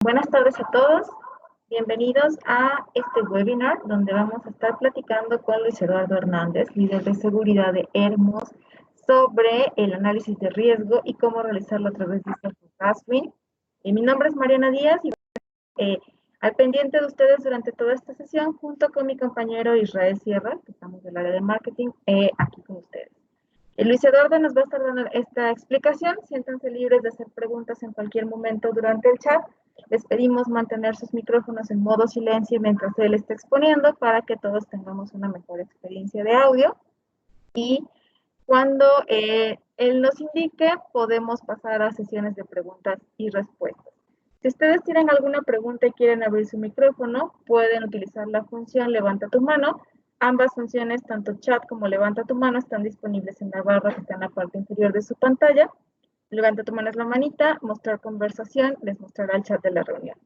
Buenas tardes a todos, bienvenidos a este webinar donde vamos a estar platicando con Luis Eduardo Hernández, líder de seguridad de Hermos, sobre el análisis de riesgo y cómo realizarlo a través de Raswing. Mi nombre es Mariana Díaz y al pendiente de ustedes durante toda esta sesión junto con mi compañero Israel Sierra, que estamos del área de marketing, aquí con ustedes. Luis Eduardo nos va a estar dando esta explicación. Siéntanse libres de hacer preguntas en cualquier momento durante el chat. Les pedimos mantener sus micrófonos en modo silencio mientras él está exponiendo para que todos tengamos una mejor experiencia de audio. Y cuando él nos indique, podemos pasar a sesiones de preguntas y respuestas. Si ustedes tienen alguna pregunta y quieren abrir su micrófono, pueden utilizar la función levanta tu mano. Ambas funciones, tanto chat como levanta tu mano, están disponibles en la barra que está en la parte inferior de su pantalla. Levanta tu mano es la manita, mostrar conversación, les mostrará el chat de la reunión.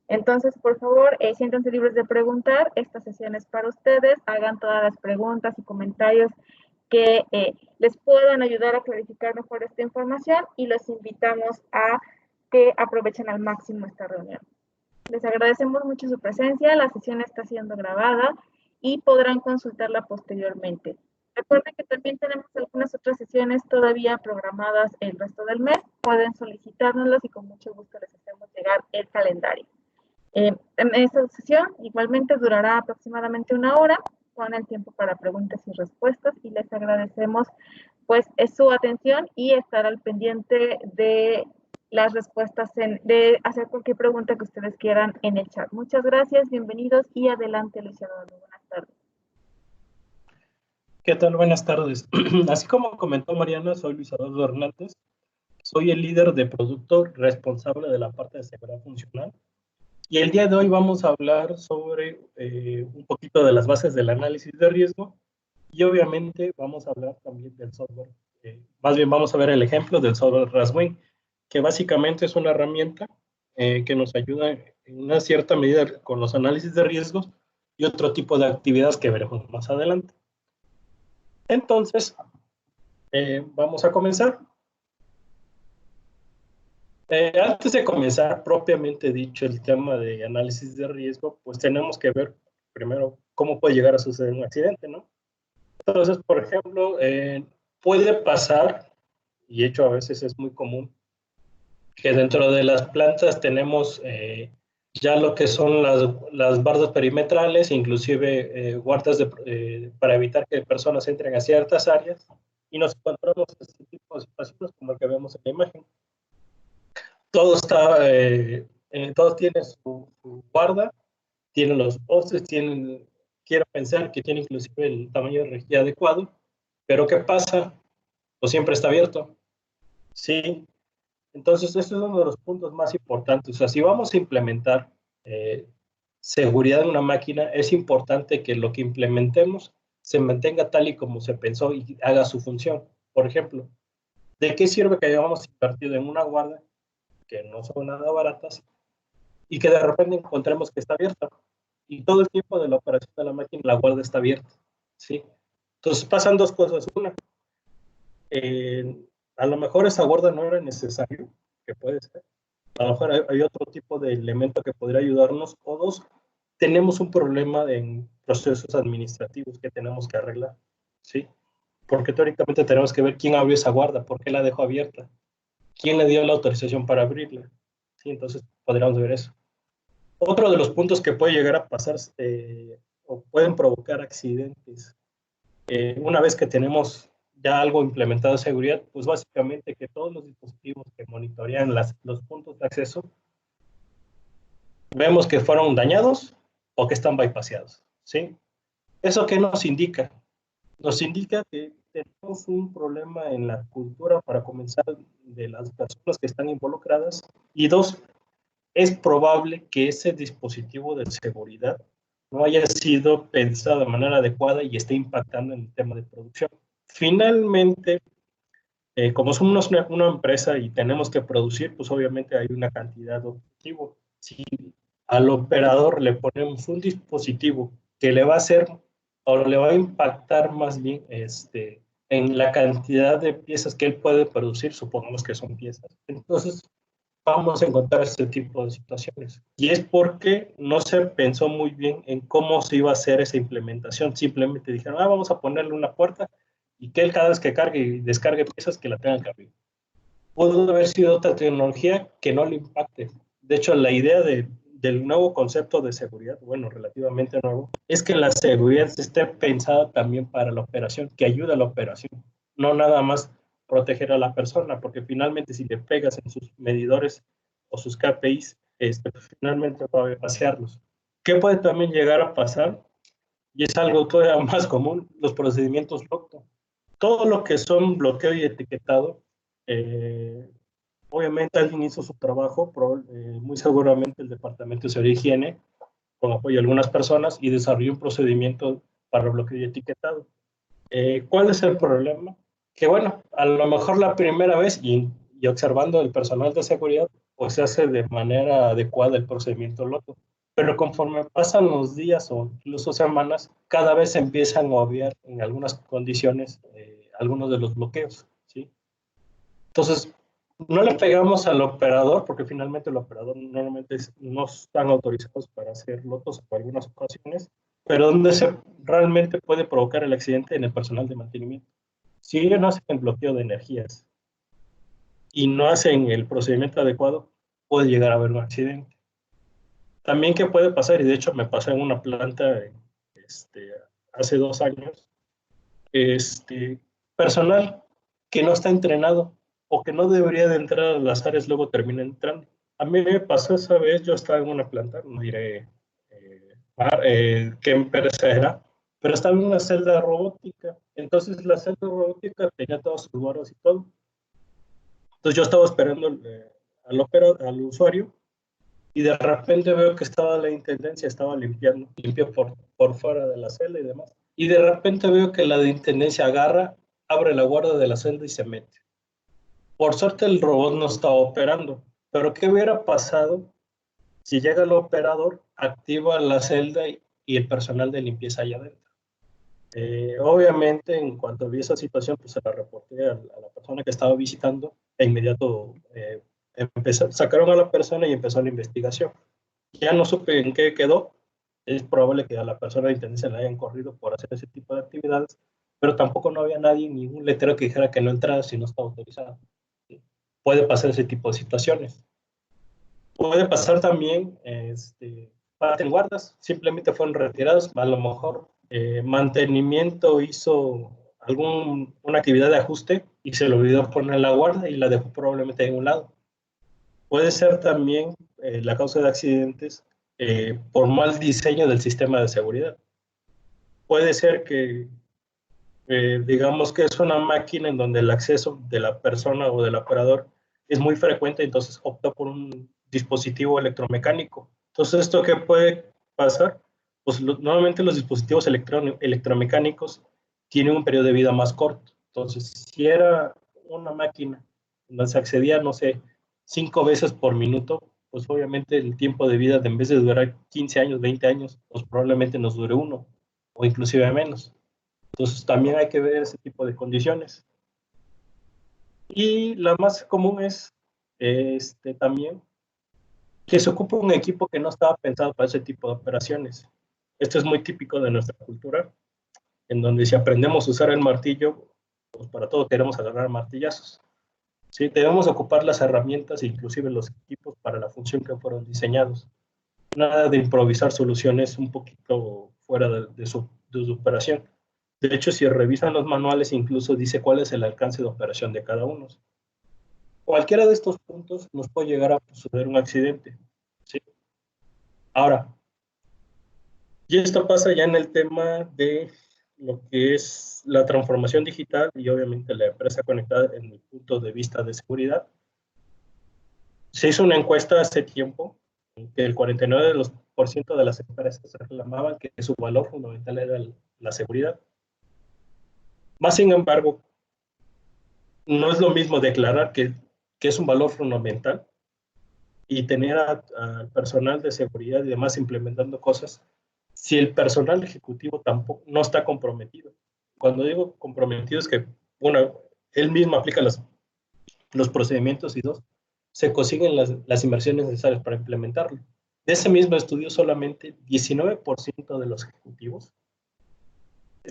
Entonces, por favor, siéntanse libres de preguntar. Esta sesión es para ustedes. Hagan todas las preguntas y comentarios que les puedan ayudar a clarificar mejor esta información y los invitamos a que aprovechen al máximo esta reunión. Les agradecemos mucho su presencia. La sesión está siendo grabada y podrán consultarla posteriormente. Recuerden que también tenemos algunas otras sesiones todavía programadas el resto del mes. Pueden solicitárnoslas y con mucho gusto les hacemos llegar el calendario. En esta sesión igualmente durará aproximadamente 1 hora con el tiempo para preguntas y respuestas y les agradecemos pues su atención y estar al pendiente de las respuestas, de hacer cualquier pregunta que ustedes quieran en el chat. Muchas gracias, bienvenidos y adelante, Luis Eduardo. Buenas tardes. ¿Qué tal? Buenas tardes. Así como comentó Mariana, soy Luis Eduardo Hernández. Soy el líder de producto responsable de la parte de seguridad funcional. Y el día de hoy vamos a hablar sobre un poquito de las bases del análisis de riesgo. Y obviamente vamos a hablar también del software. Más bien vamos a ver el ejemplo del software Raswing, que básicamente es una herramienta que nos ayuda en una cierta medida con los análisis de riesgos y otro tipo de actividades que veremos más adelante. Entonces, vamos a comenzar. Antes de comenzar, propiamente dicho, el tema de análisis de riesgo, pues tenemos que ver primero cómo puede llegar a suceder un accidente, ¿no? Entonces, por ejemplo, puede pasar, y de hecho a veces es muy común, que dentro de las plantas tenemos ya lo que son las bardas perimetrales, inclusive guardas para evitar que personas entren a ciertas áreas, y nos encontramos este tipo de situaciones como el que vemos en la imagen. Todo está, todo tiene su guarda, tiene los postes, quiero pensar que tiene inclusive el tamaño de rejilla adecuado, pero ¿qué pasa? Pues siempre está abierto, ¿sí? Entonces, este es uno de los puntos más importantes. O sea, si vamos a implementar seguridad en una máquina, es importante que lo que implementemos se mantenga tal y como se pensó y haga su función. Por ejemplo, ¿de qué sirve que hayamos invertido en una guarda que no son nada baratas y que de repente encontremos que está abierta? Y todo el tiempo de la operación de la máquina la guarda está abierta, ¿sí? Entonces pasan dos cosas. Una, a lo mejor esa guarda no era necesario, que puede ser. A lo mejor hay otro tipo de elemento que podría ayudarnos. O dos, tenemos un problema en procesos administrativos que tenemos que arreglar, ¿sí? Porque teóricamente tenemos que ver quién abrió esa guarda, por qué la dejó abierta, quién le dio la autorización para abrirla, ¿sí? Entonces podríamos ver eso. Otro de los puntos que puede llegar a pasar o pueden provocar accidentes, una vez que tenemos ya algo implementado de seguridad, pues básicamente que todos los dispositivos que monitorean los puntos de acceso, vemos que fueron dañados o que están bypaseados, ¿sí? ¿Eso qué nos indica? Nos indica que tenemos un problema en la cultura, para comenzar, de las personas que están involucradas, y dos, es probable que ese dispositivo de seguridad no haya sido pensado de manera adecuada y esté impactando en el tema de producción. Finalmente, como somos una empresa y tenemos que producir, pues obviamente hay una cantidad de objetivo. Si al operador le ponemos un dispositivo que le va a hacer o le va a impactar más bien en la cantidad de piezas que él puede producir, supongamos que son piezas, entonces vamos a encontrar este tipo de situaciones. Y es porque no se pensó muy bien en cómo se iba a hacer esa implementación. Simplemente dijeron, vamos a ponerle una puerta y que él cada vez que cargue y descargue piezas que la tengan que abrir. Pudo haber sido otra tecnología que no le impacte. De hecho, la idea del nuevo concepto de seguridad, bueno, relativamente nuevo, es que la seguridad esté pensada también para la operación, que ayude a la operación, no nada más proteger a la persona, porque finalmente si le pegas en sus medidores o sus KPIs, pues finalmente va a vaciarlos. ¿Qué puede también llegar a pasar? Y es algo todavía más común, los procedimientos LOCTO. Todo lo que son bloqueo y etiquetado, eh, obviamente alguien hizo su trabajo, muy seguramente el Departamento de Seguridad y Higiene, con apoyo de algunas personas, y desarrolló un procedimiento para bloqueo y etiquetado. ¿Cuál es el problema? Que bueno, a lo mejor la primera vez, y observando el personal de seguridad, pues se hace de manera adecuada el procedimiento LOTO. Pero conforme pasan los días o incluso semanas, cada vez se empiezan a obviar en algunas condiciones algunos de los bloqueos, ¿sí? Entonces, no le pegamos al operador, porque finalmente el operador normalmente no están autorizados para hacer lotos por algunas ocasiones, pero donde se realmente puede provocar el accidente en el personal de mantenimiento. Si ellos no hacen el bloqueo de energías y no hacen el procedimiento adecuado, puede llegar a haber un accidente. También, ¿qué puede pasar? Y de hecho me pasó en una planta hace 2 años, personal que no está entrenado o que no debería de entrar a las áreas, luego termina entrando. A mí me pasó esa vez, yo estaba en una planta, no diré qué empresa era, pero estaba en una celda robótica. Entonces la celda robótica tenía todos sus guardas y todo. Entonces yo estaba esperando al usuario y de repente veo que estaba la intendencia, estaba limpio por fuera de la celda y demás. Y de repente veo que la de intendencia agarra, abre la guarda de la celda y se mete. Por suerte el robot no estaba operando, pero ¿qué hubiera pasado si llega el operador, activa la celda y el personal de limpieza allá adentro? Obviamente, en cuanto vi esa situación, pues se la reporté a la persona que estaba visitando e inmediato sacaron a la persona y empezó la investigación. Ya no supe en qué quedó. Es probable que a la persona de intendencia le hayan corrido por hacer ese tipo de actividades, pero tampoco no había nadie, ningún letrero que dijera que no entrara si no está autorizado. Puede pasar ese tipo de situaciones. Puede pasar también, guardas, simplemente fueron retirados, a lo mejor mantenimiento hizo una actividad de ajuste y se le olvidó poner la guarda y la dejó probablemente en un lado. Puede ser también la causa de accidentes por mal diseño del sistema de seguridad. Puede ser que, digamos que es una máquina en donde el acceso de la persona o del operador es muy frecuente, entonces opta por un dispositivo electromecánico. Entonces, ¿esto qué puede pasar? Pues normalmente los dispositivos electromecánicos tienen un periodo de vida más corto. Entonces, si era una máquina donde se accedía, no sé, 5 veces por minuto, pues obviamente el tiempo de vida, en vez de durar 15 años, 20 años, pues probablemente nos dure uno o inclusive menos. Entonces también hay que ver ese tipo de condiciones. Y la más común es también que se ocupa un equipo que no estaba pensado para ese tipo de operaciones. Esto es muy típico de nuestra cultura, en donde si aprendemos a usar el martillo, pues para todo queremos agarrar martillazos. ¿Sí? Debemos ocupar las herramientas, inclusive los equipos, para la función que fueron diseñados. Nada de improvisar soluciones un poquito fuera de su operación. De hecho, si revisan los manuales, incluso dice cuál es el alcance de operación de cada uno. Cualquiera de estos puntos nos puede llegar a suceder un accidente. ¿Sí? Ahora, y esto pasa ya en el tema de lo que es la transformación digital y obviamente la empresa conectada en el punto de vista de seguridad. Se hizo una encuesta hace tiempo que el 49% de las empresas reclamaban que su valor fundamental era la seguridad. Más sin embargo, no es lo mismo declarar que es un valor fundamental y tener al personal de seguridad y demás implementando cosas si el personal ejecutivo tampoco no está comprometido. Cuando digo comprometido es que, uno, él mismo aplica los procedimientos y dos, se consiguen las inversiones necesarias para implementarlo. De ese mismo estudio, solamente 19% de los ejecutivos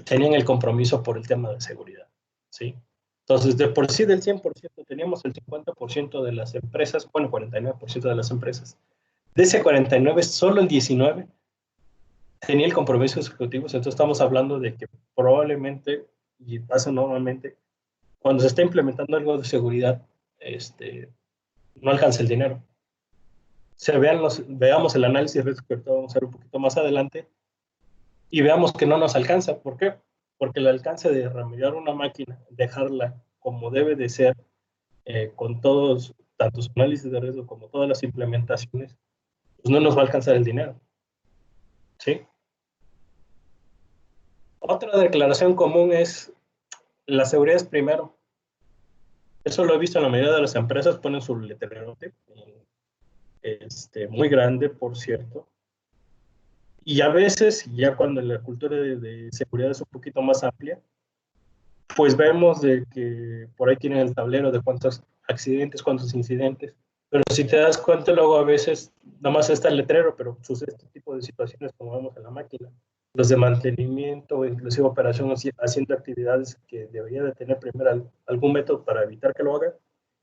tenían el compromiso por el tema de seguridad, ¿sí? Entonces, de por sí del 100%, teníamos el 50% de las empresas, bueno, 49% de las empresas. De ese 49, solo el 19 tenía el compromiso de los ejecutivos. Entonces, estamos hablando de que probablemente, y pasa normalmente, cuando se está implementando algo de seguridad, no alcanza el dinero. Veamos el análisis de riesgo que ahorita vamos a ver un poquito más adelante, y veamos que no nos alcanza. ¿Por qué? Porque el alcance de remediar una máquina, dejarla como debe de ser, con todos, tanto su análisis de riesgo como todas las implementaciones, pues no nos va a alcanzar el dinero, ¿sí? Otra declaración común es: la seguridad es primero. Eso lo he visto en la mayoría de las empresas, ponen su letrerote, muy grande, por cierto. Y a veces, ya cuando la cultura de seguridad es un poquito más amplia, pues vemos de que por ahí tienen el tablero de cuántos accidentes, cuántos incidentes. Pero si te das cuenta, luego a veces nada más está el letrero, pero sucede este tipo de situaciones como vemos en la máquina. Los de mantenimiento, inclusive operación, haciendo actividades que debería de tener primero algún método para evitar que lo haga.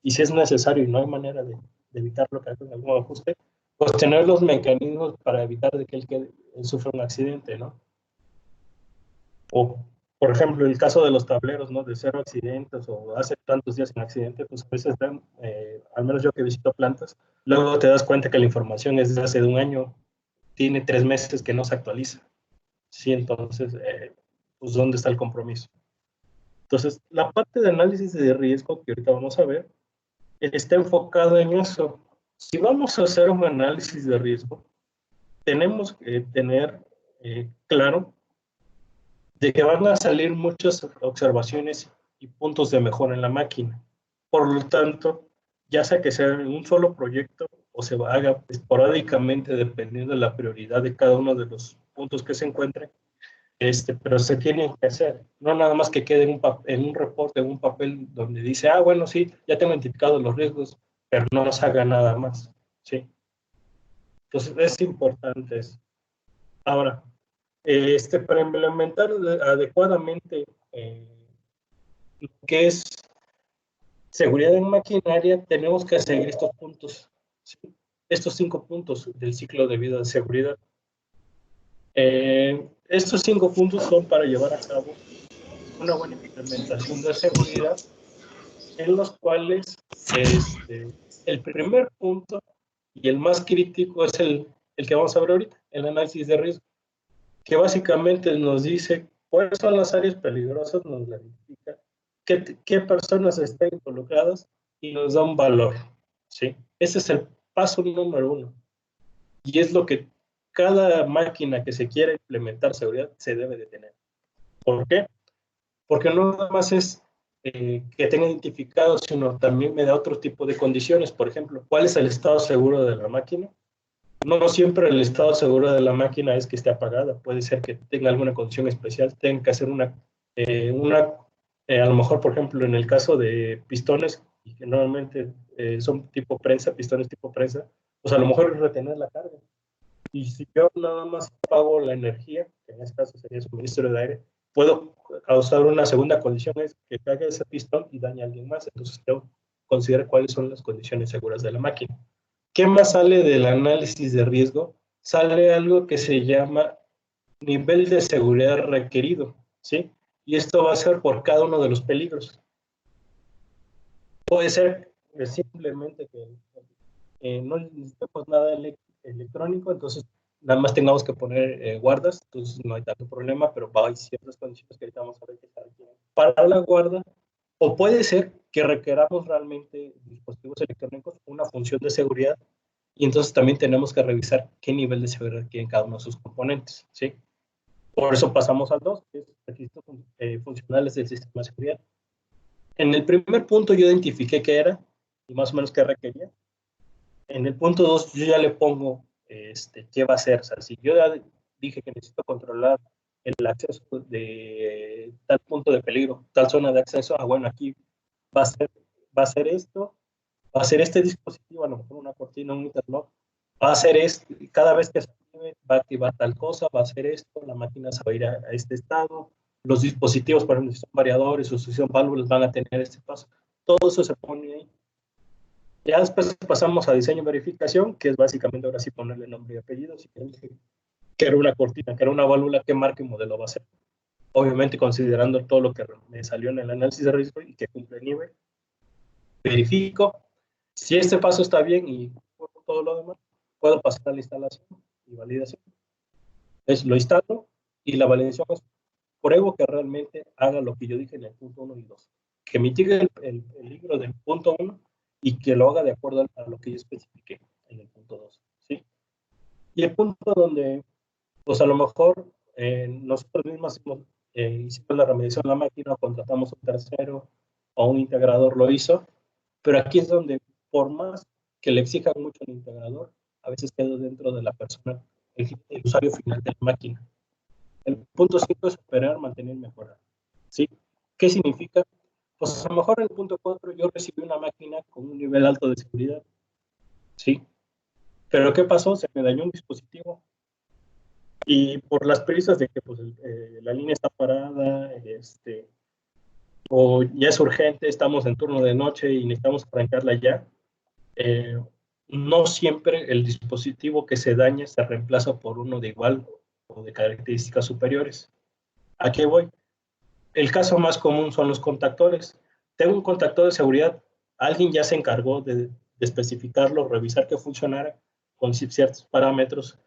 Y si es necesario y no hay manera de evitarlo, que haga algún ajuste, pues tener los mecanismos para evitar de que él sufra un accidente, ¿no? O, por ejemplo, el caso de los tableros, ¿no? De cero accidentes o hace tantos días sin accidente, pues a veces ven, al menos yo que visito plantas, luego te das cuenta que la información es de hace un año, tiene 3 meses que no se actualiza. Sí, entonces, pues ¿dónde está el compromiso? Entonces, la parte de análisis de riesgo que ahorita vamos a ver, está enfocado en eso. Si vamos a hacer un análisis de riesgo, tenemos que tener claro de que van a salir muchas observaciones y puntos de mejora en la máquina. Por lo tanto, ya sea que sea en un solo proyecto o se haga esporádicamente dependiendo de la prioridad de cada uno de los puntos que se encuentren, pero se tienen que hacer. No nada más que quede en un reporte, en un papel donde dice, ah, bueno, sí, ya tengo identificado los riesgos, pero no nos haga nada más, ¿sí? Entonces, es importante eso. Ahora, para implementar adecuadamente lo que es seguridad en maquinaria, tenemos que seguir estos puntos, ¿sí? Estos 5 puntos del ciclo de vida de seguridad. Estos 5 puntos son para llevar a cabo una buena implementación de seguridad, en los cuales el primer punto y el más crítico es el que vamos a ver ahorita, el análisis de riesgo, que básicamente nos dice cuáles son las áreas peligrosas, nos la identifica, qué personas están involucradas y nos da un valor, ¿sí? Ese es el paso número 1. Y es lo que cada máquina que se quiera implementar seguridad se debe de tener. ¿Por qué? Porque no nada más es que tenga identificado, sino también me da otro tipo de condiciones. Por ejemplo, ¿cuál es el estado seguro de la máquina? No siempre el estado seguro de la máquina es que esté apagada. Puede ser que tenga alguna condición especial, tenga que hacer a lo mejor, por ejemplo, en el caso de pistones, que normalmente son tipo prensa, pistones tipo prensa, pues a lo mejor es retener la carga. Y si yo nada más apago la energía, que en este caso sería suministro de aire, puedo causar una segunda condición, es que caiga ese pistón y dañe a alguien más. Entonces tengo que considerar cuáles son las condiciones seguras de la máquina. ¿Qué más sale del análisis de riesgo? Sale algo que se llama nivel de seguridad requerido, ¿sí? Y esto va a ser por cada uno de los peligros. Puede ser simplemente que no necesitemos nada electrónico, entonces nada más tengamos que poner guardas, entonces no hay tanto problema, pero hay ciertas condiciones que ahorita vamos a ver que están aquí para la guarda. O puede ser que requeramos realmente dispositivos electrónicos, una función de seguridad, y entonces también tenemos que revisar qué nivel de seguridad tienen cada uno de sus componentes, ¿sí? Por eso pasamos al 2, que es requisitos funcionales del sistema de seguridad. En el primer punto yo identifiqué qué era y más o menos qué requería. En el punto 2 yo ya le pongo qué va a hacer. O sea, si yo ya dije que necesito controlar el acceso de tal punto de peligro, tal zona de acceso, bueno, aquí va a ser esto, va a ser este dispositivo, a lo mejor una cortina, un interlock, va a hacer esto, y cada vez que se active, va a activar tal cosa, va a hacer esto, la máquina se va a ir a este estado, los dispositivos, por ejemplo, si son variadores o si son válvulas, van a tener este paso. Todo eso se pone ahí. Ya después pasamos a diseño y verificación, que es básicamente ahora sí ponerle nombre y apellido, si que era una cortina, que era una válvula, qué marca y modelo va a ser. Obviamente considerando todo lo que me salió en el análisis de riesgo y que cumple el nivel. Verifico. Si este paso está bien y todo lo demás, puedo pasar a la instalación y validación. Lo instalo y la validación es pruebo que realmente haga lo que yo dije en el punto 1 y 2. Que mitigue el libro del punto 1 y que lo haga de acuerdo a lo que yo especifiqué en el punto 2. ¿Sí? Y el punto donde, pues a lo mejor nosotros mismos hicimos la remediación de la máquina, contratamos un tercero o un integrador lo hizo, pero aquí es donde, por más que le exijan mucho al integrador, a veces queda dentro de la persona, el usuario final de la máquina. El punto 5 es operar, mantener y mejorar. ¿Sí? ¿Qué significa? Pues a lo mejor en el punto 4 yo recibí una máquina con un nivel alto de seguridad. ¿Sí? Pero ¿qué pasó? Se me dañó un dispositivo. Y por las prisas de que pues, la línea está parada, o ya es urgente, estamos en turno de noche y necesitamos arrancarla ya, no siempre el dispositivo que se dañe se reemplaza por uno de igual o de características superiores. ¿A qué voy? El caso más común son los contactores. Tengo un contactor de seguridad, alguien ya se encargó de especificarlo, revisar que funcionara con ciertos parámetros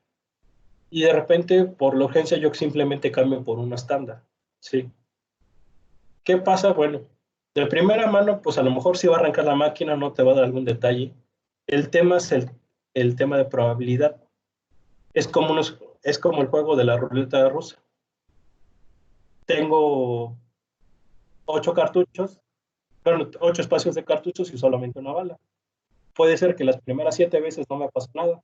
y de repente por la urgencia yo simplemente cambio por una estándar. ¿Sí? ¿Qué pasa? Bueno, de primera mano, pues a lo mejor si va a arrancar la máquina no te va a dar algún detalle. El tema es el tema de probabilidad. Es como el juego de la ruleta rusa. Tengo 8 cartuchos, bueno, 8 espacios de cartuchos y solamente una bala. Puede ser que las primeras 7 veces no me pase nada,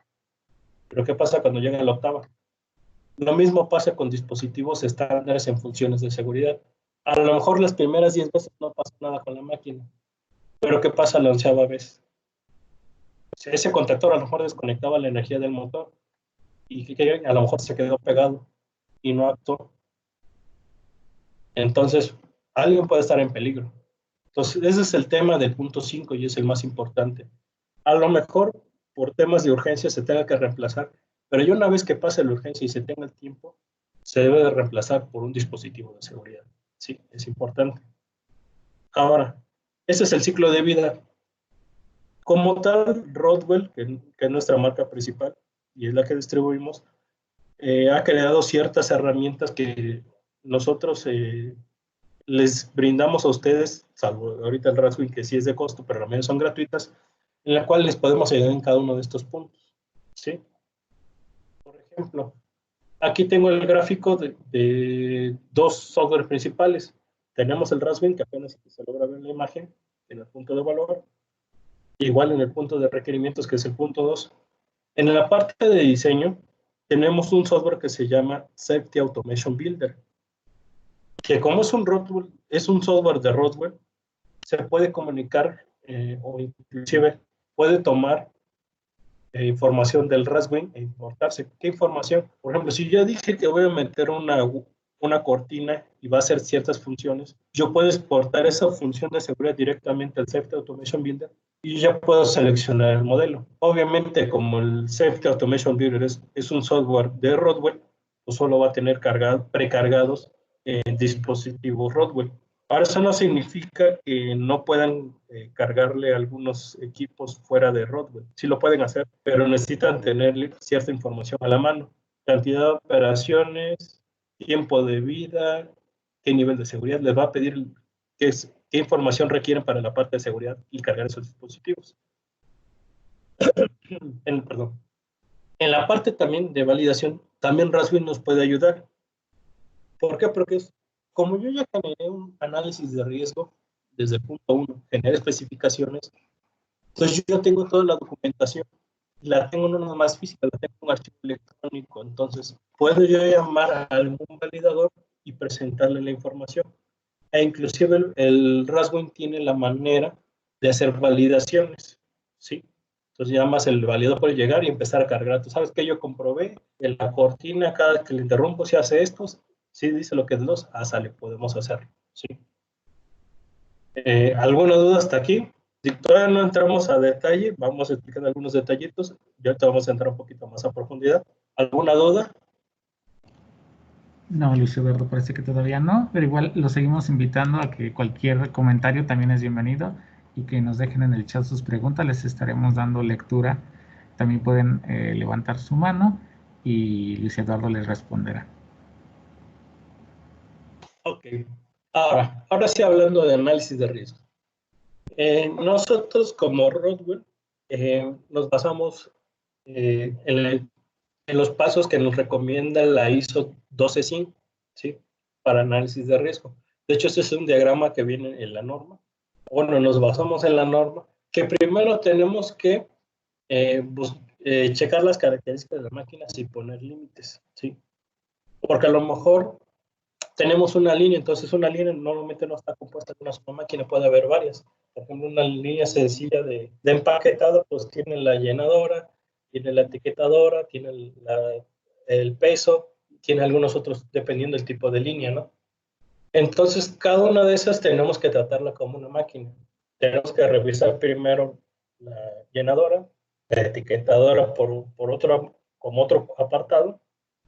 pero ¿qué pasa cuando llega la octava? Lo mismo pasa con dispositivos estándares en funciones de seguridad. A lo mejor las primeras 10 veces no pasa nada con la máquina, pero ¿qué pasa la 11ª vez? Si ese contactor a lo mejor desconectaba la energía del motor y que a lo mejor se quedó pegado y no actuó. Entonces, alguien puede estar en peligro. Entonces, ese es el tema del punto 5 y es el más importante. A lo mejor por temas de urgencia se tenga que reemplazar, pero ya una vez que pase la urgencia y se tenga el tiempo, se debe de reemplazar por un dispositivo de seguridad. Sí, es importante. Ahora, ese es el ciclo de vida. Como tal, Rodwell, que es nuestra marca principal y es la que distribuimos, ha creado ciertas herramientas que nosotros les brindamos a ustedes, salvo ahorita el Raspberry que sí es de costo, pero también son gratuitas, en la cual les podemos ayudar en cada uno de estos puntos. ¿Sí? Por ejemplo, aquí tengo el gráfico de 2 software principales. Tenemos el Raspberry, que apenas se logra ver la imagen en el punto de valor, igual en el punto de requerimientos, que es el punto 2. En la parte de diseño, tenemos un software que se llama Safety Automation Builder, que como es un software de Rodwell, se puede comunicar o inclusive puede tomar información del Raspberry e importarse. ¿Qué información? Por ejemplo, si yo dije que voy a meter una cortina y va a hacer ciertas funciones, yo puedo exportar esa función de seguridad directamente al Safety Automation Builder y ya puedo seleccionar el modelo. Obviamente, como el Safety Automation Builder es un software de Rodwell, pues solo va a tener precargados dispositivos Rodwell. Ahora, eso no significa que no puedan cargarle algunos equipos fuera de Rodwell. Sí lo pueden hacer, pero necesitan tener cierta información a la mano. Cantidad de operaciones, tiempo de vida, qué nivel de seguridad. Les va a pedir qué información requieren para la parte de seguridad y cargar esos dispositivos. Perdón. En la parte también de validación, también Raspberry nos puede ayudar. ¿Por qué? Porque como yo ya generé un análisis de riesgo desde el punto 1, generé especificaciones, entonces yo ya tengo toda la documentación, la tengo no nada más física, la tengo en un archivo electrónico, entonces puedo yo llamar a algún validador y presentarle la información. E inclusive el Raspberry tiene la manera de hacer validaciones. ¿sí? Entonces ya más el validador puede llegar y empezar a cargar. Tú sabes que yo comprobé en la cortina, cada que le interrumpo, si hace esto, si dice lo que es los, sale, podemos hacerlo, ¿sí? ¿Alguna duda hasta aquí? Si todavía no entramos a detalle, vamos a explicar algunos detallitos, ya te vamos a entrar un poquito más a profundidad. ¿Alguna duda? No, Luis Eduardo, parece que todavía no, pero igual lo seguimos invitando a que cualquier comentario también es bienvenido y que nos dejen en el chat sus preguntas, les estaremos dando lectura. También pueden levantar su mano y Luis Eduardo les responderá. Ok. Ahora sí, hablando de análisis de riesgo. Nosotros como Rodwell nos basamos en los pasos que nos recomienda la ISO 12500, ¿sí? Para análisis de riesgo. De hecho, este es un diagrama que viene en la norma. Bueno, nos basamos en la norma, que primero tenemos que checar las características de la máquina sin poner límites, ¿sí? Porque a lo mejor tenemos una línea, entonces una línea normalmente no está compuesta de una sola máquina, puede haber varias. Por ejemplo, una línea sencilla de empaquetado, pues tiene la llenadora, tiene la etiquetadora, tiene el peso, tiene algunos otros dependiendo del tipo de línea, ¿no? Entonces, cada una de esas tenemos que tratarla como una máquina. Tenemos que revisar primero la llenadora, la etiquetadora como otro apartado,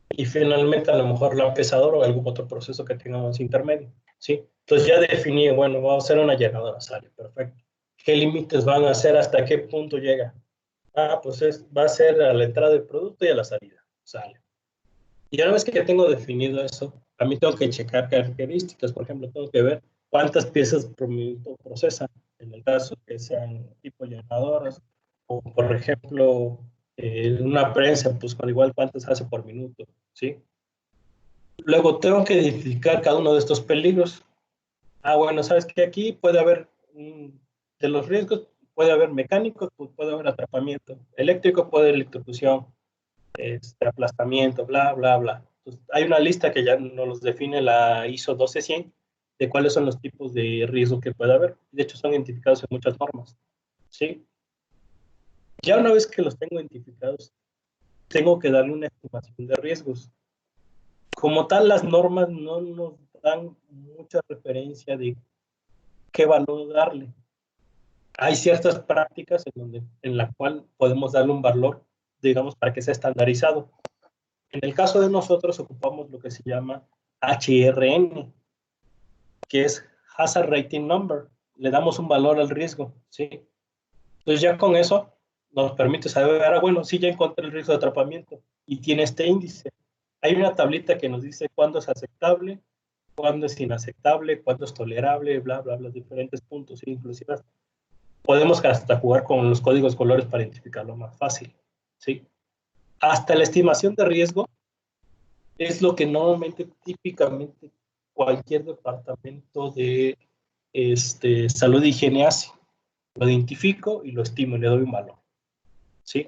y finalmente a lo mejor la pesadora o algún otro proceso que tengamos intermedio, ¿sí? Entonces ya definí, bueno, vamos a hacer una llenadora, sale, perfecto. ¿Qué límites van a hacer? ¿Hasta qué punto llega? Pues va a ser a la entrada del producto y a la salida, sale. Y una vez que ya tengo definido eso, a mí tengo que checar características, por ejemplo, tengo que ver cuántas piezas por minuto procesan, en el caso que sean tipo llenadoras, o por ejemplo, una prensa, pues con igual cuántas hace por minuto, ¿sí? Luego tengo que identificar cada uno de estos peligros. Bueno, sabes que aquí puede haber, de los riesgos, puede haber mecánicos, pues puede haber atrapamiento, eléctrico puede haber electrocución, aplastamiento, bla, bla, bla. Entonces, hay una lista que ya nos los define la ISO 12100 de cuáles son los tipos de riesgo que puede haber. De hecho, son identificados en muchas normas, ¿sí? Ya una vez que los tengo identificados, tengo que darle una estimación de riesgos. Como tal, las normas no nos dan mucha referencia de qué valor darle. Hay ciertas prácticas en la cual podemos darle un valor, digamos, para que sea estandarizado. En el caso de nosotros ocupamos lo que se llama HRN, que es Hazard Rating Number. Le damos un valor al riesgo, ¿sí? Entonces ya con eso nos permite saber, bueno, sí, ya encontré el riesgo de atrapamiento y tiene este índice. Hay una tablita que nos dice cuándo es aceptable, cuándo es inaceptable, cuándo es tolerable, bla, bla, bla, diferentes puntos. ¿Sí? Inclusive podemos hasta jugar con los códigos colores para identificarlo más fácil, ¿sí? Hasta la estimación de riesgo es lo que normalmente, típicamente, cualquier departamento de salud e higiene hace. Lo identifico y lo estimo y le doy un valor, ¿sí?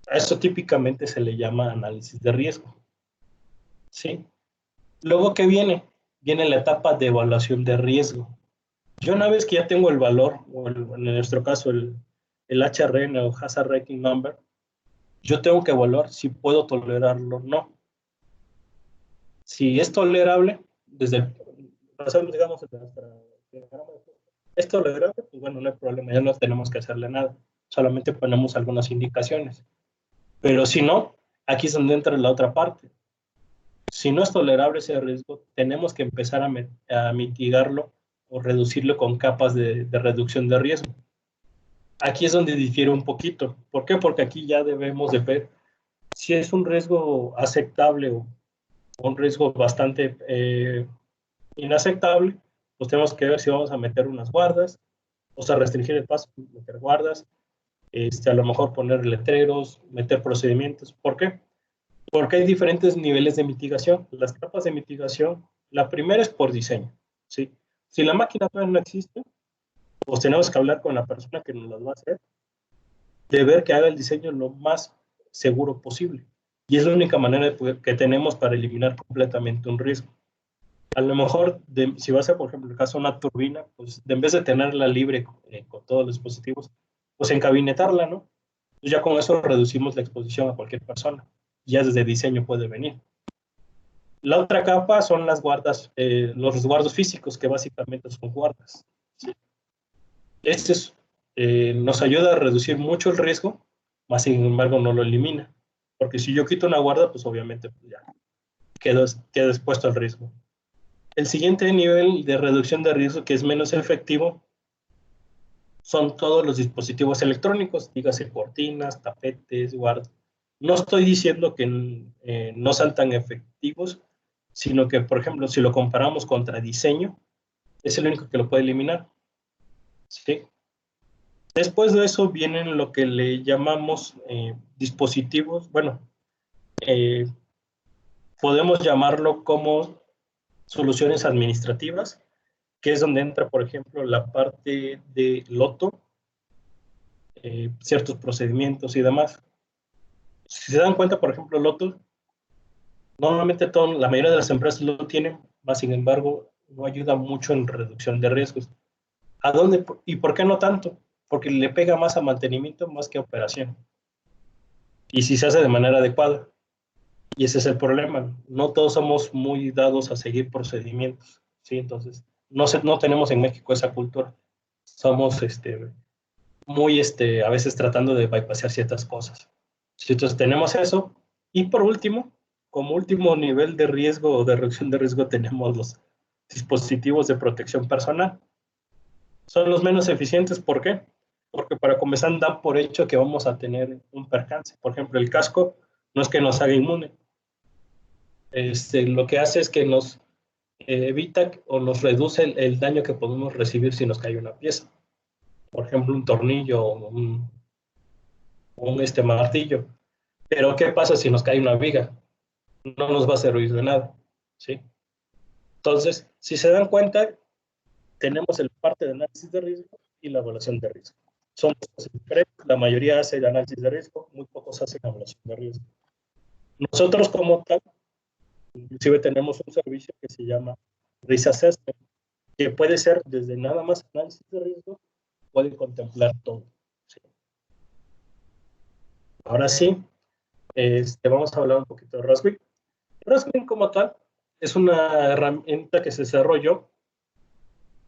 A eso típicamente se le llama análisis de riesgo, ¿sí? Luego, ¿qué viene? Viene la etapa de evaluación de riesgo. Yo una vez que ya tengo el valor, o en nuestro caso el HRN o Hazard Rating Number, yo tengo que evaluar si puedo tolerarlo o no. Si es tolerable, digamos, es tolerable, pues bueno, no hay problema, ya no tenemos que hacerle nada, solamente ponemos algunas indicaciones. Pero si no, aquí es donde entra la otra parte. Si no es tolerable ese riesgo, tenemos que empezar a mitigarlo o reducirlo con capas de reducción de riesgo. Aquí es donde difiere un poquito. ¿Por qué? Porque aquí ya debemos de ver si es un riesgo aceptable o un riesgo bastante inaceptable, pues tenemos que ver si vamos a meter unas guardas, o sea, restringir el paso, meter guardas, a lo mejor poner letreros, meter procedimientos. ¿Por qué? Porque hay diferentes niveles de mitigación. Las capas de mitigación, la primera es por diseño, ¿sí? Si la máquina todavía no existe, pues tenemos que hablar con la persona que nos las va a hacer, de ver que haga el diseño lo más seguro posible. Y es la única manera que tenemos para eliminar completamente un riesgo. A lo mejor, si va a ser, por ejemplo, el caso de una turbina, pues en vez de tenerla libre con todos los dispositivos, pues encabinetarla, ¿no? Pues ya con eso reducimos la exposición a cualquier persona. Ya desde diseño puede venir. La otra capa son las guardas, los resguardos físicos, que básicamente son guardas. ¿Sí? Este nos ayuda a reducir mucho el riesgo, más sin embargo no lo elimina. Porque si yo quito una guarda, pues obviamente pues ya queda expuesto al riesgo. El siguiente nivel de reducción de riesgo, que es menos efectivo, son todos los dispositivos electrónicos, dígase cortinas, tapetes, guardas. No estoy diciendo que no sean tan efectivos, sino que, por ejemplo, si lo comparamos contra diseño, es el único que lo puede eliminar. ¿Sí? Después de eso vienen lo que le llamamos dispositivos, bueno, podemos llamarlo como soluciones administrativas, que es donde entra, por ejemplo, la parte de loto, ciertos procedimientos y demás. Si se dan cuenta, por ejemplo, loto, normalmente la mayoría de las empresas lo tienen, más sin embargo, no ayuda mucho en reducción de riesgos. ¿A dónde y por qué no tanto? Porque le pega más a mantenimiento más que a operación. Y si se hace de manera adecuada. Y ese es el problema. No todos somos muy dados a seguir procedimientos. ¿Sí? Entonces, no tenemos en México esa cultura. Somos muy a veces tratando de bypassar ciertas cosas. ¿Sí? Entonces, tenemos eso. Y por último, como último nivel de riesgo o de reducción de riesgo, tenemos los dispositivos de protección personal. Son los menos eficientes. ¿Por qué? Porque para comenzar dan por hecho que vamos a tener un percance. Por ejemplo, el casco no es que nos haga inmune. Lo que hace es que nos evita o nos reduce el daño que podemos recibir si nos cae una pieza. Por ejemplo, un tornillo o un martillo. Pero ¿qué pasa si nos cae una viga? No nos va a servir de nada. ¿Sí? Entonces, si se dan cuenta, tenemos el parte de análisis de riesgo y la evaluación de riesgo. Son cosas diferentes. La mayoría hace el análisis de riesgo, muy pocos hacen la evaluación de riesgo. Nosotros como tal, inclusive tenemos un servicio que se llama Risk Assessment, que puede ser desde nada más análisis de riesgo, puede contemplar todo. ¿Sí? Ahora sí, vamos a hablar un poquito de Raswing. Raswing como tal es una herramienta que se desarrolló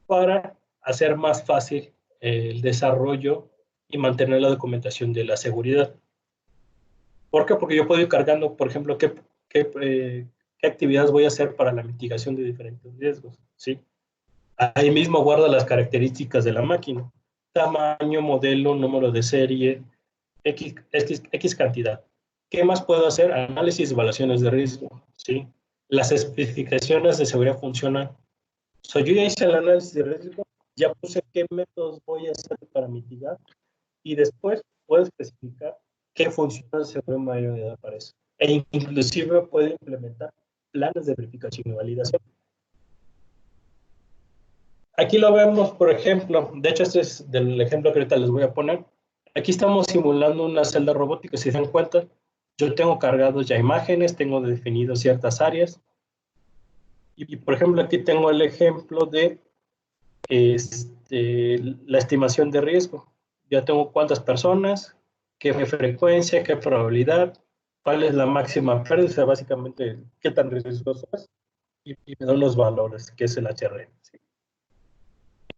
para hacer más fácil el desarrollo y mantener la documentación de la seguridad. ¿Por qué? Porque yo puedo ir cargando, por ejemplo, qué actividades voy a hacer para la mitigación de diferentes riesgos. ¿Sí? Ahí mismo guarda las características de la máquina. Tamaño, modelo, número de serie, X cantidad. ¿Qué más puedo hacer? Análisis y evaluaciones de riesgo. ¿Sí? Las especificaciones de seguridad funcionan. Yo ya hice el análisis de riesgo, ya puse qué métodos voy a hacer para mitigar y después puedo especificar qué funciones de seguridad me van a ayudar para eso. E inclusive puedo implementar planes de verificación y validación. Aquí lo vemos, por ejemplo, de hecho este es del ejemplo que ahorita les voy a poner. Aquí estamos simulando una celda robótica, si se dan cuenta. Yo tengo cargados ya imágenes, tengo definido ciertas áreas. Y por ejemplo, aquí tengo el ejemplo de la estimación de riesgo. Ya tengo cuántas personas, qué frecuencia, qué probabilidad, cuál es la máxima pérdida, básicamente qué tan riesgoso es, y me da unos valores, que es el HRM. ¿Sí?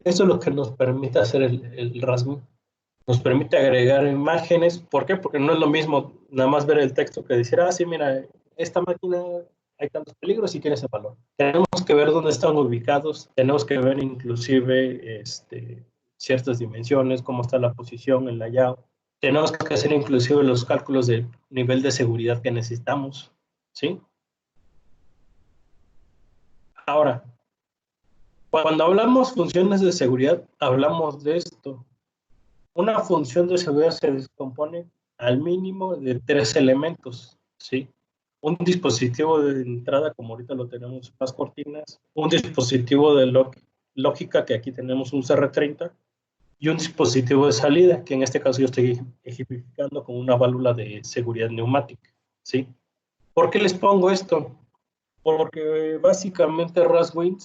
Eso es lo que nos permite hacer el Raswing. Nos permite agregar imágenes. ¿Por qué? Porque no es lo mismo nada más ver el texto que decir, sí, mira, esta máquina hay tantos peligros y tiene ese valor. Tenemos que ver dónde están ubicados, tenemos que ver inclusive ciertas dimensiones, cómo está la posición, el layout. Tenemos que hacer inclusive los cálculos del nivel de seguridad que necesitamos. ¿Sí? Ahora, cuando hablamos funciones de seguridad, hablamos de esto. Una función de seguridad se descompone al mínimo de 3 elementos, ¿sí? Un dispositivo de entrada, como ahorita lo tenemos, más cortinas, un dispositivo de lógica, que aquí tenemos un CR30, y un dispositivo de salida, que en este caso yo estoy ejemplificando con una válvula de seguridad neumática, ¿sí? ¿Por qué les pongo esto? Porque básicamente Raswing,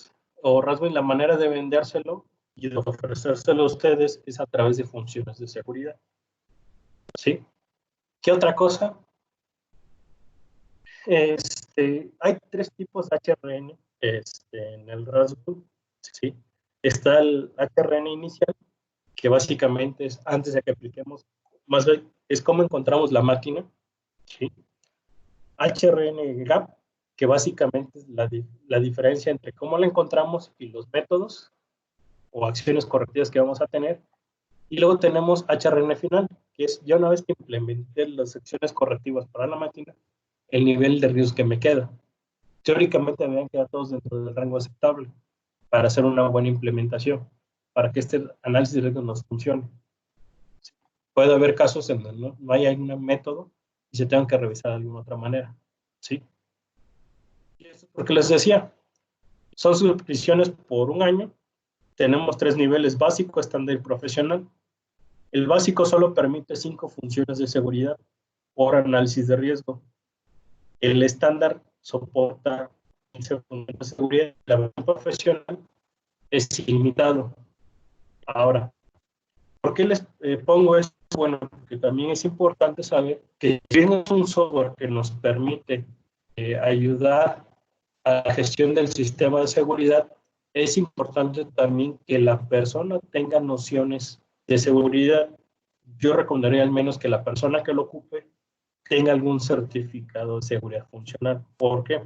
la manera de vendérselo, y de ofrecérselo a ustedes es a través de funciones de seguridad. ¿Sí? ¿Qué otra cosa? Hay 3 tipos de HRN en el Raspberry. ¿Sí? Está el HRN inicial, que básicamente es antes de que apliquemos, más bien es cómo encontramos la máquina. ¿Sí? HRN Gap, que básicamente es la diferencia entre cómo la encontramos y los métodos o acciones correctivas que vamos a tener. Y luego tenemos HRN final, que es ya una vez que implementé las acciones correctivas para la máquina, el nivel de riesgo que me queda. Teóricamente deberían quedar todos dentro del rango aceptable para hacer una buena implementación, para que este análisis de riesgo nos funcione. Puede haber casos en donde no haya un método y se tengan que revisar de alguna otra manera. ¿Sí? Y eso es porque les decía, son suscripciones por 1 año. Tenemos 3 niveles: básico, estándar y profesional. El básico solo permite 5 funciones de seguridad por análisis de riesgo. El estándar soporta 15 funciones de seguridad. La versión profesional es ilimitado. Ahora, ¿por qué les pongo esto? Bueno, porque también es importante saber que si bien es un software que nos permite ayudar a la gestión del sistema de seguridad, es importante también que la persona tenga nociones de seguridad. Yo recomendaría al menos que la persona que lo ocupe tenga algún certificado de seguridad funcional. ¿Por qué?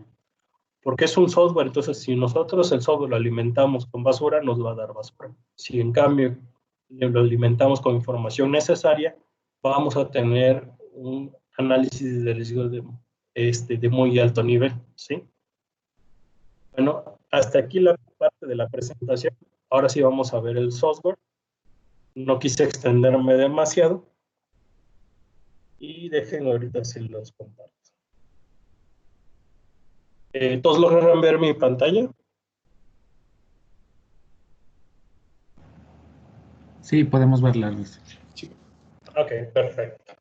Porque es un software, entonces si nosotros el software lo alimentamos con basura, nos va a dar basura. Si en cambio lo alimentamos con información necesaria, vamos a tener un análisis de riesgo de muy alto nivel, ¿sí? Bueno, hasta aquí la parte de la presentación. Ahora sí vamos a ver el software. No quise extenderme demasiado. Y déjenme ahorita si los comparto. ¿Todos logran ver mi pantalla? Sí, podemos verla, Luis. Sí. Ok, perfecto.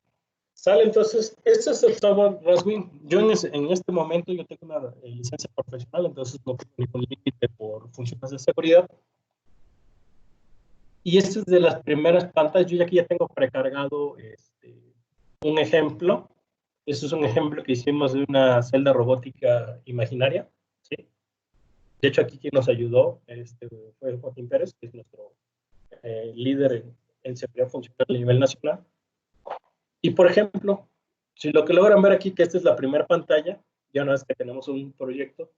Sale, entonces, este es el software Raspberry. Yo en este momento yo tengo una licencia profesional, entonces no tengo ningún límite por funciones de seguridad. Y este es de las primeras pantallas. Yo aquí ya tengo precargado un ejemplo. Este es un ejemplo que hicimos de una celda robótica imaginaria. ¿Sí? De hecho, aquí quien nos ayudó fue Joaquín Pérez, que es nuestro líder en seguridad funcional a nivel nacional. Y, por ejemplo, si lo que logran ver aquí, que esta es la primera pantalla, ya una vez que tenemos un proyecto,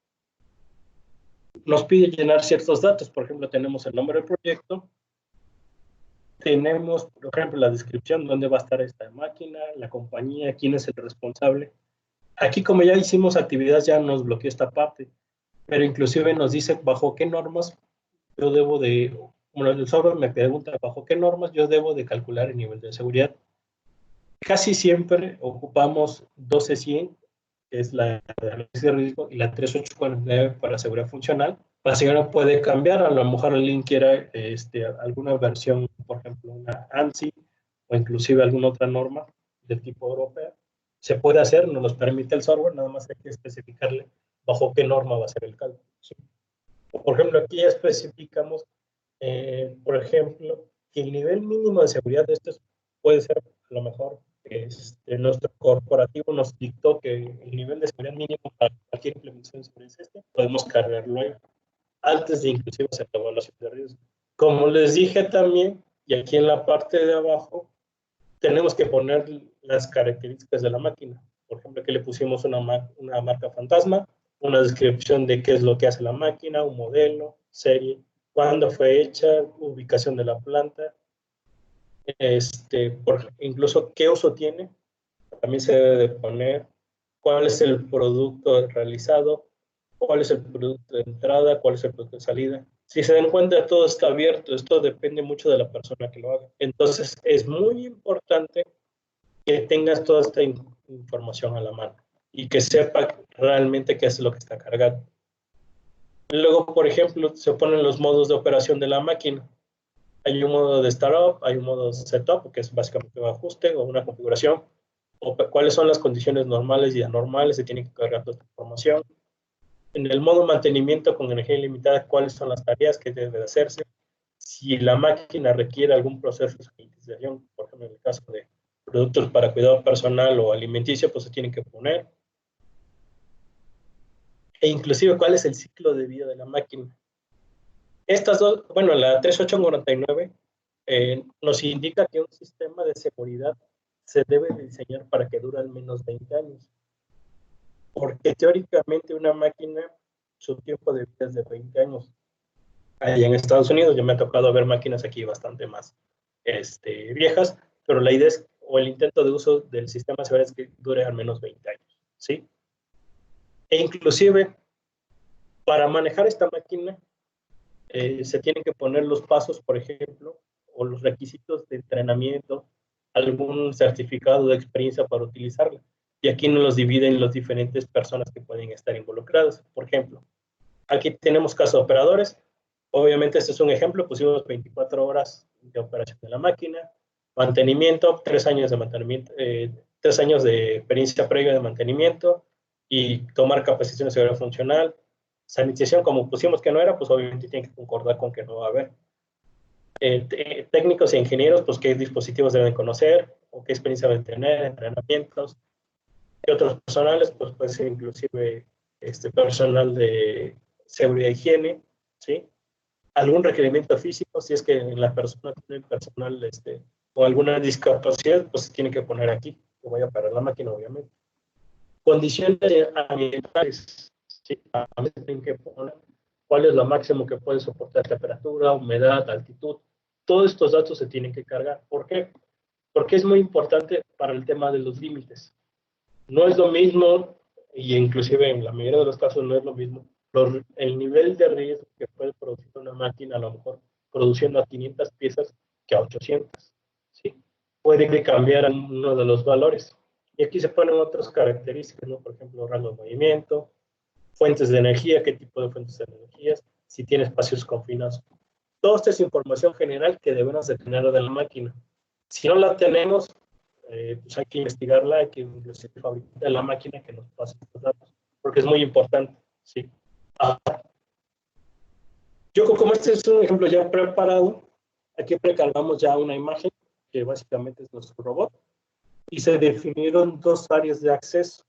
nos pide llenar ciertos datos. Por ejemplo, tenemos el nombre del proyecto, tenemos, por ejemplo, la descripción, dónde va a estar esta máquina, la compañía, quién es el responsable. Aquí, como ya hicimos actividades, ya nos bloqueó esta parte, pero inclusive nos dice bajo qué normas yo debo de, bueno, el software me pregunta bajo qué normas yo debo de calcular el nivel de seguridad. Casi siempre ocupamos 12100, que es la de análisis de riesgo, y la 3849 para seguridad funcional. La señora puede cambiar, a lo mejor alguien quiera alguna versión, por ejemplo, una ANSI o inclusive alguna otra norma del tipo europea. Se puede hacer, nos los permite el software, nada más hay que especificarle bajo qué norma va a ser el cálculo. ¿Sí? Por ejemplo, aquí ya especificamos, por ejemplo, que el nivel mínimo de seguridad de estos puede ser, a lo mejor, nuestro corporativo nos dictó que el nivel de seguridad mínimo para cualquier implementación de seguridad es podemos cargarlo ahí, antes de inclusive hacer la evaluación de riesgo. Como les dije también, y aquí en la parte de abajo, tenemos que poner las características de la máquina. Por ejemplo, que le pusimos una marca fantasma, una descripción de qué es lo que hace la máquina, un modelo, serie, cuándo fue hecha, ubicación de la planta, incluso qué uso tiene. También se debe de poner cuál es el producto realizado, cuál es el producto de entrada, cuál es el producto de salida. Si se dan cuenta, todo está abierto. Esto depende mucho de la persona que lo haga. Entonces, es muy importante que tengas toda esta información a la mano y que sepa realmente qué es lo que está cargando. Luego, por ejemplo, se ponen los modos de operación de la máquina. Hay un modo de startup, hay un modo de setup, que es básicamente un ajuste o una configuración, o cuáles son las condiciones normales y anormales, se tiene que cargar toda esta información. En el modo mantenimiento con energía ilimitada, cuáles son las tareas que deben hacerse. Si la máquina requiere algún proceso de sanitización, por ejemplo, en el caso de productos para cuidado personal o alimenticio, pues se tienen que poner. E inclusive, ¿cuál es el ciclo de vida de la máquina? Estas dos, bueno, la 3849 nos indica que un sistema de seguridad se debe diseñar para que dure al menos 20 años. Porque teóricamente una máquina, su tiempo de vida es de 20 años. Allá en Estados Unidos ya me ha tocado ver máquinas aquí bastante más viejas, pero la idea es, o el intento de uso del sistema de seguridad es que dure al menos 20 años, ¿sí? E inclusive, para manejar esta máquina, se tienen que poner los pasos, por ejemplo, o los requisitos de entrenamiento, algún certificado de experiencia para utilizarla. Y aquí nos los dividen las diferentes personas que pueden estar involucradas. Por ejemplo, aquí tenemos casos de operadores. Obviamente este es un ejemplo, pusimos 24 horas de operación de la máquina, mantenimiento, 3 años de mantenimiento, 3 años de experiencia previa de mantenimiento y tomar capacitación de seguridad funcional. Sanitización, como pusimos que no era, pues obviamente tiene que concordar con que no va a haber. Técnicos e ingenieros, pues qué dispositivos deben conocer, o qué experiencia deben tener, entrenamientos. Y otros personales, pues puede ser inclusive personal de seguridad e higiene, ¿sí? Algún requerimiento físico, si es que la persona tiene personal o alguna discapacidad, pues se tiene que poner aquí, que vaya a parar la máquina, obviamente. Condiciones ambientales, ¿sí? A veces tienen que poner cuál es lo máximo que puede soportar temperatura, humedad, altitud. Todos estos datos se tienen que cargar. ¿Por qué? Porque es muy importante para el tema de los límites. No es lo mismo, y inclusive en la mayoría de los casos no es lo mismo, el nivel de riesgo que puede producir una máquina, a lo mejor produciendo a 500 piezas que a 800. ¿Sí? Puede cambiar uno de los valores. Y aquí se ponen otras características, ¿no? Por ejemplo, rango de movimiento, fuentes de energía, qué tipo de fuentes de energía, si tiene espacios confinados. Toda esta es información general que debemos de tener de la máquina. Si no la tenemos, pues hay que investigarla, hay que inclusive fabricar la máquina que nos pase estos datos, porque es muy importante, ¿sí? Yo, como este es un ejemplo ya preparado, aquí precargamos ya una imagen, que básicamente es nuestro robot, y se definieron dos áreas de acceso.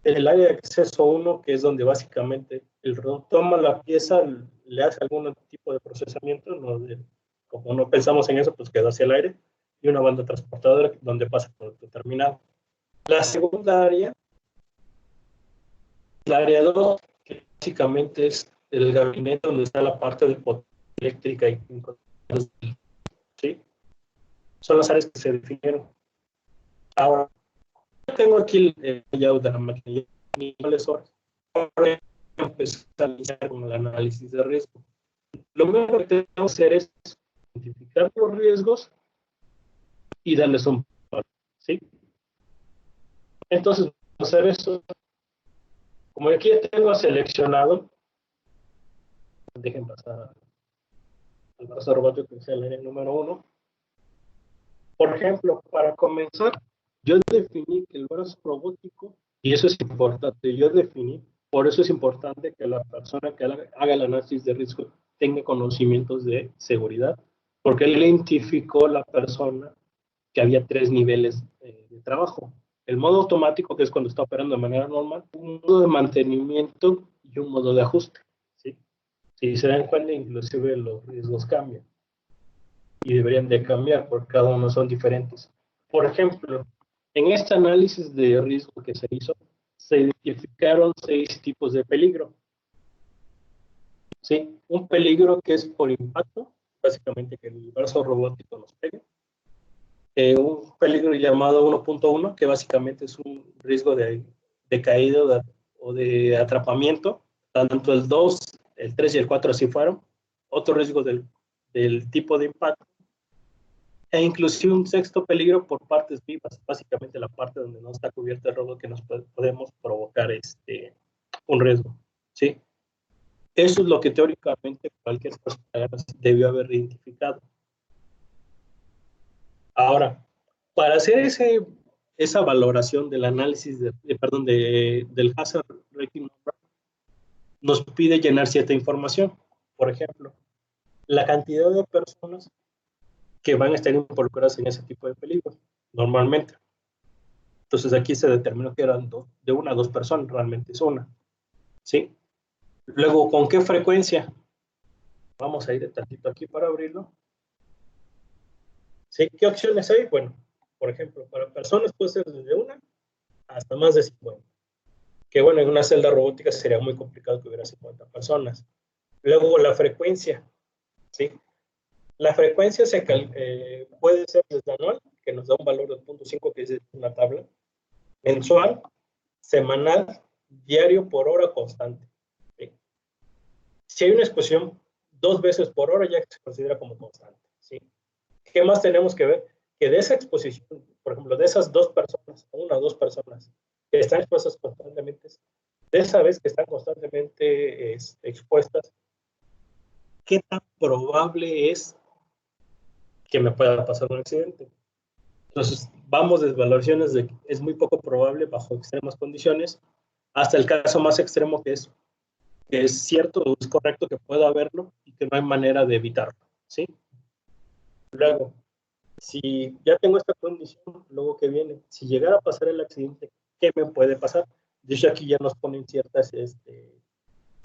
El área de acceso 1, que es donde básicamente el robot toma la pieza, le hace algún tipo de procesamiento, como no pensamos en eso, pues queda hacia el aire, y una banda transportadora donde pasa por el terminado. La segunda área, la área 2, que básicamente es el gabinete donde está la parte de potencia eléctrica y ¿sí? Son las áreas que se definieron. Ahora, tengo aquí el layout de la máquina. Ahora empezar a iniciar con el análisis de riesgo. Lo primero que tenemos que hacer es identificar los riesgos y darles un valor, ¿sí? Entonces, vamos a hacer eso. Como aquí ya tengo seleccionado, dejen pasar al brazo robótico que es el número 1. Por ejemplo, para comenzar, yo definí que el brazo robótico, y eso es importante, por eso es importante que la persona que haga el análisis de riesgo tenga conocimientos de seguridad, porque él identificó la persona que había 3 niveles de trabajo. El modo automático, que es cuando está operando de manera normal, un modo de mantenimiento y un modo de ajuste, ¿sí? Si se dan cuenta, inclusive los riesgos cambian. Y deberían de cambiar porque cada uno son diferentes. Por ejemplo, en este análisis de riesgo que se hizo, se identificaron 6 tipos de peligro. ¿Sí? Un peligro que es por impacto, básicamente que el brazo robótico nos pegue. Un peligro llamado 1.1, que básicamente es un riesgo de caída o de atrapamiento. Tanto el 2, el 3 y el 4 así fueron. Otro riesgo del tipo de impacto. E inclusive un sexto peligro por partes vivas, básicamente la parte donde no está cubierta el robot que nos podemos provocar un riesgo, ¿sí? Eso es lo que teóricamente cualquier persona debió haber identificado. Ahora, para hacer esa valoración del análisis del hazard rating, nos pide llenar cierta información. Por ejemplo, la cantidad de personas que van a estar involucradas en ese tipo de peligro, normalmente. Entonces aquí se determinó que eran de 1 a 2 personas, realmente es una, ¿sí? Luego, ¿con qué frecuencia? Vamos a ir un tantito aquí para abrirlo. ¿Sí? ¿Qué opciones hay? Bueno, por ejemplo, para personas puede ser desde 1 hasta más de 50. Que bueno, en una celda robótica sería muy complicado que hubiera 50 personas. Luego, la frecuencia, ¿sí? La frecuencia puede ser desde anual, que nos da un valor de 0.5, que es una tabla, mensual, semanal, diario, por hora, constante. ¿Sí? Si hay una exposición 2 veces por hora, ya se considera como constante. ¿Sí? ¿Qué más tenemos que ver? Que de esa exposición, por ejemplo, de esas 2 personas, 1 o 2 personas que están expuestas constantemente, de esa vez que están constantemente expuestas, ¿qué tan probable es que me pueda pasar un accidente? Entonces, vamos desde valoraciones de que es muy poco probable bajo extremas condiciones, hasta el caso más extremo que es cierto o es correcto que pueda haberlo y que no hay manera de evitarlo, ¿sí? Luego, si ya tengo esta condición, luego que viene, si llegara a pasar el accidente, ¿qué me puede pasar? De hecho, aquí ya nos ponen ciertas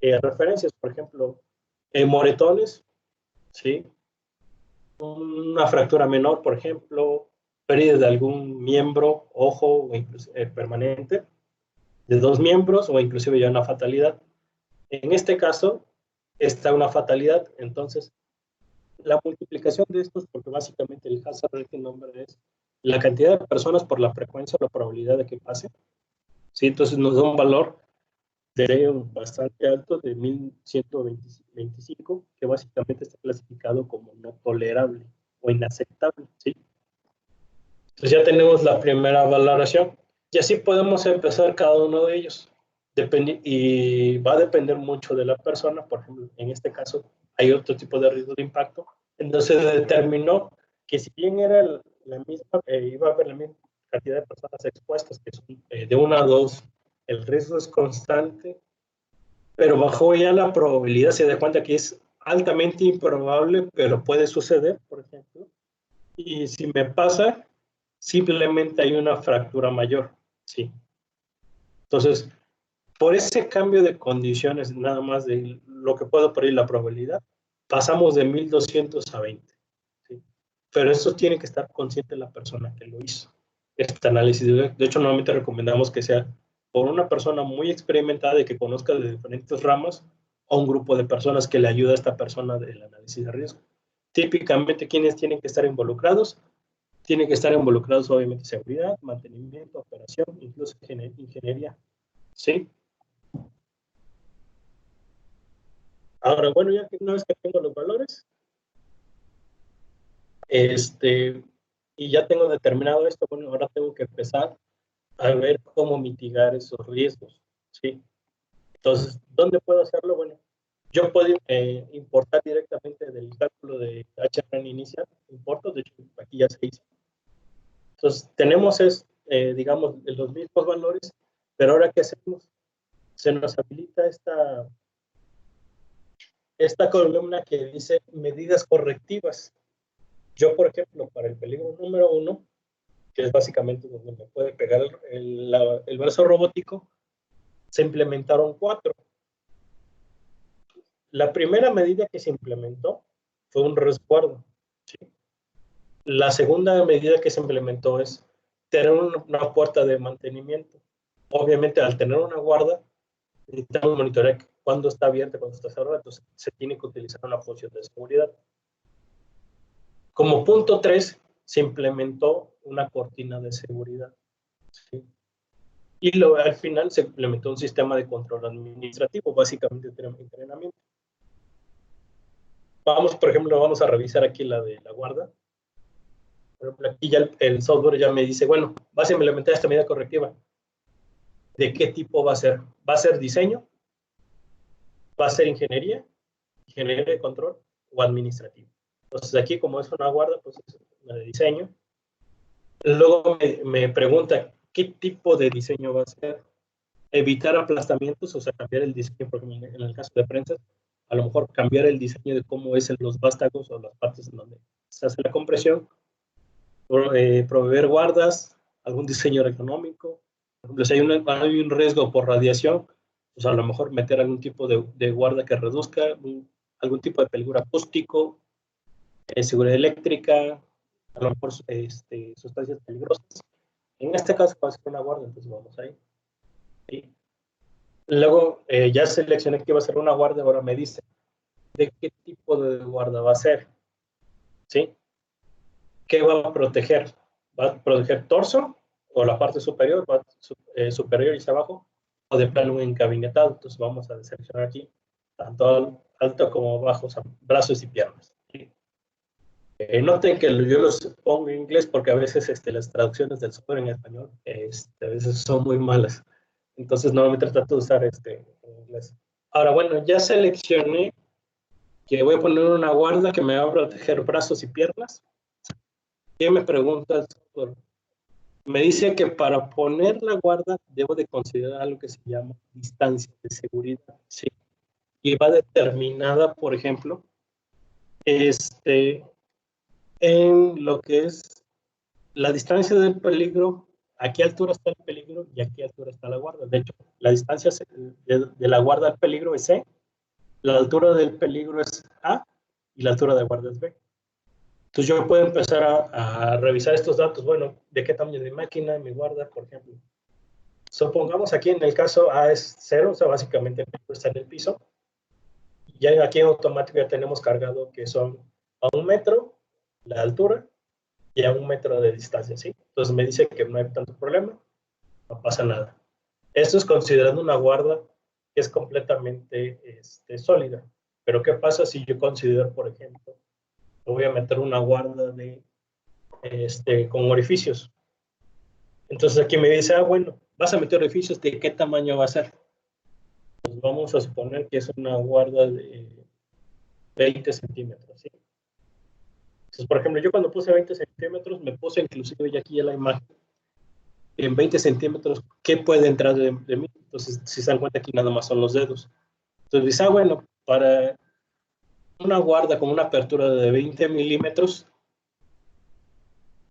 referencias, por ejemplo, moretones, ¿sí? Una fractura menor, por ejemplo, pérdida de algún miembro, ojo, o incluso, permanente, de 2 miembros, o inclusive ya una fatalidad. En este caso, está una fatalidad, entonces, la multiplicación de estos, porque básicamente el hazard rating number es la cantidad de personas por la frecuencia o la probabilidad de que pase, ¿sí? Entonces nos da un valor de bastante alto, de 1125, que básicamente está clasificado como no tolerable o inaceptable, ¿sí? Entonces ya tenemos la primera valoración y así podemos empezar cada uno de ellos. Y va a depender mucho de la persona. Por ejemplo, en este caso hay otro tipo de riesgo de impacto. Entonces se determinó que si bien era la misma, iba a haber la misma cantidad de personas expuestas, que son de 1 a 2, el riesgo es constante, pero bajo ya la probabilidad se da cuenta que es altamente improbable, pero puede suceder, por ejemplo. Y si me pasa, simplemente hay una fractura mayor, ¿sí? Entonces, por ese cambio de condiciones, nada más de lo que puedo poner la probabilidad, pasamos de 1200 a 20, ¿sí? Pero eso tiene que estar consciente la persona que lo hizo. Este análisis, de hecho, normalmente recomendamos que sea por una persona muy experimentada y que conozca de diferentes ramas, o un grupo de personas que le ayuda a esta persona del análisis de riesgo. Típicamente, ¿quiénes tienen que estar involucrados? Tienen que estar involucrados, obviamente, seguridad, mantenimiento, operación, incluso ingeniería, ¿sí? Ahora, bueno, ya que una vez que tengo los valores, y ya tengo determinado esto, bueno, ahora tengo que empezar a ver cómo mitigar esos riesgos, ¿sí? Entonces, ¿dónde puedo hacerlo? Bueno, yo puedo importar directamente del cálculo de HRN inicial, importo, de hecho, aquí ya se hizo. Entonces, tenemos, digamos, los mismos valores, pero ahora, ¿qué hacemos? Se nos habilita esta columna que dice medidas correctivas. Yo, por ejemplo, para el peligro número 1, que es básicamente donde me puede pegar el brazo robótico, se implementaron 4. La primera medida que se implementó fue un resguardo, ¿sí? La segunda medida que se implementó es tener una puerta de mantenimiento. Obviamente, al tener una guarda, necesitamos monitorear cuándo está abierta, cuándo está cerrada, entonces se tiene que utilizar una función de seguridad. Como punto 3, se implementó una cortina de seguridad, ¿sí? Y al final se implementó un sistema de control administrativo, básicamente entrenamiento. Por ejemplo, vamos a revisar aquí la de la guarda. Por ejemplo, aquí ya el software ya me dice, bueno, vas a implementar esta medida correctiva. ¿De qué tipo va a ser? ¿Va a ser diseño? ¿Va a ser ingeniería de control o administrativo? Entonces aquí, como es una guarda, pues es una de diseño. Luego me pregunta, ¿qué tipo de diseño va a ser? Evitar aplastamientos, o sea, cambiar el diseño, porque en el caso de prensas, a lo mejor cambiar el diseño de cómo es en los vástagos o las partes en donde se hace la compresión, proveer guardas, algún diseño ergonómico. Por ejemplo, si hay un riesgo por radiación, pues a lo mejor meter algún tipo de guarda que reduzca, algún tipo de peligro acústico, seguridad eléctrica, a lo mejor sustancias peligrosas. En este caso va a ser una guarda, entonces vamos ahí. ¿Sí? Luego ya seleccioné que va a ser una guarda, ahora me dice de qué tipo de guarda va a ser. ¿Sí? ¿Qué va a proteger? ¿Va a proteger torso o la parte superior, superior y hacia abajo? O de plano encabinetado. Entonces vamos a seleccionar aquí, tanto alto como bajo, o sea, brazos y piernas. ¿Sí? Noten que yo los pongo en inglés porque a veces las traducciones del software en español a veces son muy malas. Entonces normalmente trato de usar en inglés. Ahora, bueno, ya seleccioné que voy a poner una guarda que me va a proteger brazos y piernas. ¿Qué me pregunta el software? Me dice que para poner la guarda debo de considerar algo que se llama distancia de seguridad. ¿Sí? Y va determinada, por ejemplo, en lo que es la distancia del peligro, a qué altura está el peligro y a qué altura está la guarda. De hecho, la distancia de la guarda al peligro es C, la altura del peligro es A y la altura de guarda es B. Entonces yo puedo empezar a revisar estos datos, bueno, de qué tamaño de máquina, mi guarda, por ejemplo. Supongamos aquí en el caso A es 0, o sea, básicamente está en el piso. Ya aquí en automático ya tenemos cargado que son a 1 metro la altura y a 1 metro de distancia, ¿sí? Entonces me dice que no hay tanto problema, no pasa nada. Esto es considerando una guarda que es completamente sólida. Pero ¿qué pasa si yo considero, por ejemplo, voy a meter una guarda con orificios? Entonces aquí me dice, bueno, vas a meter orificios, ¿de qué tamaño va a ser? Pues vamos a suponer que es una guarda de 20 centímetros, ¿sí? Entonces, por ejemplo, yo cuando puse 20 centímetros, me puse inclusive ya aquí en la imagen, en 20 centímetros, ¿qué puede entrar de mí? Entonces, si se dan cuenta, aquí nada más son los dedos. Entonces dice, bueno, para una guarda con una apertura de 20 milímetros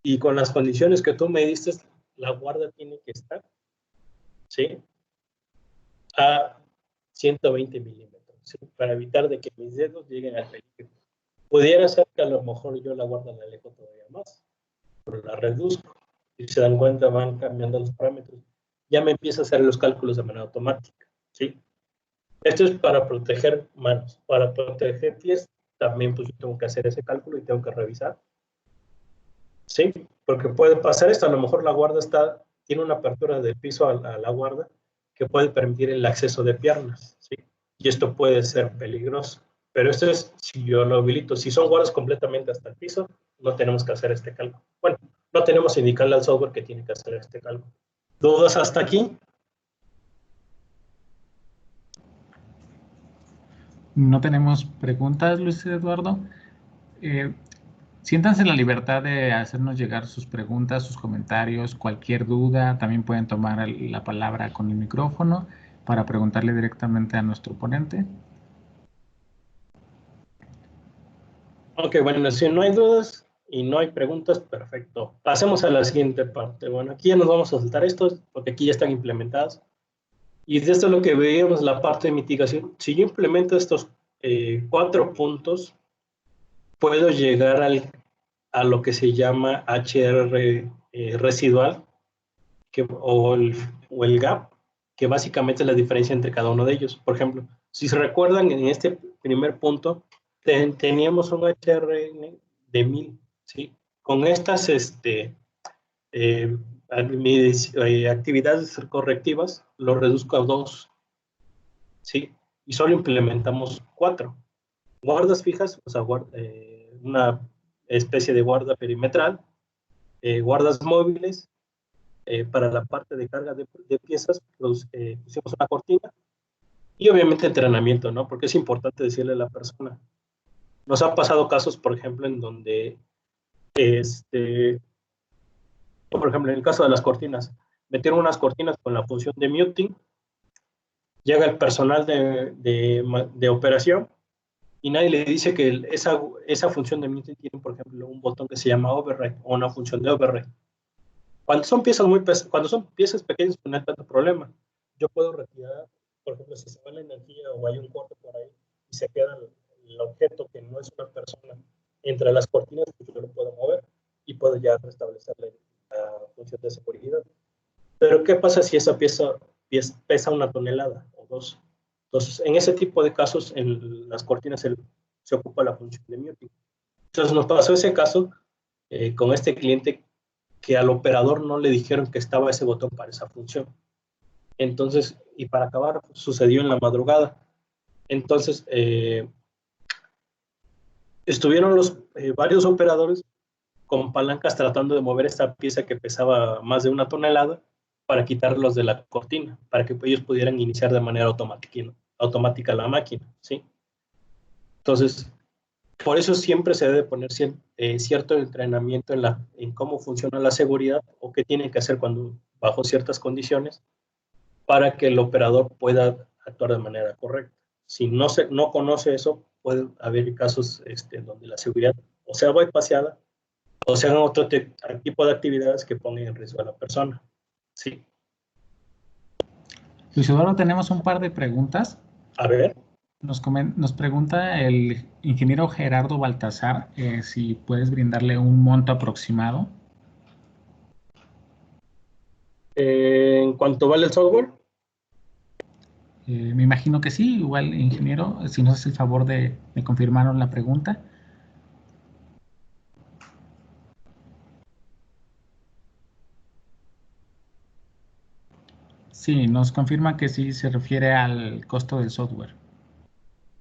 y con las condiciones que tú me diste, la guarda tiene que estar, ¿sí? A 120 milímetros, ¿sí? Para evitar de que mis dedos lleguen al peligro. Pudiera ser que a lo mejor yo la guarda la alejo todavía más, pero la reduzco. Si se dan cuenta, van cambiando los parámetros. Ya me empieza a hacer los cálculos de manera automática, ¿sí? Esto es para proteger manos. Para proteger pies, también pues yo tengo que hacer ese cálculo y tengo que revisar. ¿Sí? Porque puede pasar esto. A lo mejor la guarda tiene una apertura del piso a la guarda que puede permitir el acceso de piernas, ¿sí? Y esto puede ser peligroso. Pero esto es si yo lo habilito. Si son guardas completamente hasta el piso, no tenemos que hacer este cálculo. Bueno, no tenemos que indicarle al software que tiene que hacer este cálculo. ¿Dudas hasta aquí? No tenemos preguntas, Luis Eduardo. Siéntanse en la libertad de hacernos llegar sus preguntas, sus comentarios, cualquier duda. También pueden tomar la palabra con el micrófono para preguntarle directamente a nuestro ponente. Ok, bueno, si no hay dudas y no hay preguntas, perfecto. Pasemos a la siguiente parte. Bueno, aquí ya nos vamos a saltar estos porque aquí ya están implementados. Y de esto es lo que veíamos, la parte de mitigación. Si yo implemento estos 4 puntos, puedo llegar a lo que se llama HR residual o el gap, que básicamente es la diferencia entre cada uno de ellos. Por ejemplo, si se recuerdan, en este primer punto teníamos un HR de 1000, ¿sí? Con estas actividades correctivas, lo reduzco a 2, ¿sí? Y solo implementamos 4. Guardas fijas, o sea, una especie de guarda perimetral, guardas móviles, para la parte de carga de piezas, pusimos una cortina, y obviamente entrenamiento, ¿no? Porque es importante decirle a la persona. Nos ha pasado casos, por ejemplo, en donde, por ejemplo, en el caso de las cortinas, metieron unas cortinas con la función de muting, llega el personal de operación y nadie le dice que esa función de muting tiene, por ejemplo, un botón que se llama override o una función de override. Cuando son piezas pequeñas, pues no hay tanto problema. Yo puedo retirar, por ejemplo, si se va la energía o hay un corte por ahí y se queda el objeto que no es una persona entre las cortinas, pues yo lo puedo mover y puedo ya restablecerle la función de seguridad. Pero ¿qué pasa si esa pieza pesa 1 tonelada o 2? Entonces, en ese tipo de casos, en las cortinas se ocupa la función de muting. Entonces, nos pasó ese caso con este cliente que al operador no le dijeron que estaba ese botón para esa función. Entonces, y para acabar, sucedió en la madrugada. Entonces, estuvieron varios operadores con palancas tratando de mover esta pieza que pesaba más de 1 tonelada para quitarlos de la cortina, para que ellos pudieran iniciar de manera automática la máquina, ¿sí? Entonces, por eso siempre se debe poner cierto entrenamiento en cómo funciona la seguridad o qué tienen que hacer bajo ciertas condiciones para que el operador pueda actuar de manera correcta. Si no conoce eso, puede haber casos donde la seguridad o sea bypassada o se hagan otro tipo de actividades que pongan en riesgo a la persona. Sí. Luis Eduardo, tenemos un par de preguntas. A ver. Nos pregunta el ingeniero Gerardo Baltasar si puedes brindarle un monto aproximado. ¿En cuánto vale el software? Me imagino que sí. Igual, ingeniero, si nos hace el favor de confirmarnos la pregunta. Sí, nos confirma que sí se refiere al costo del software.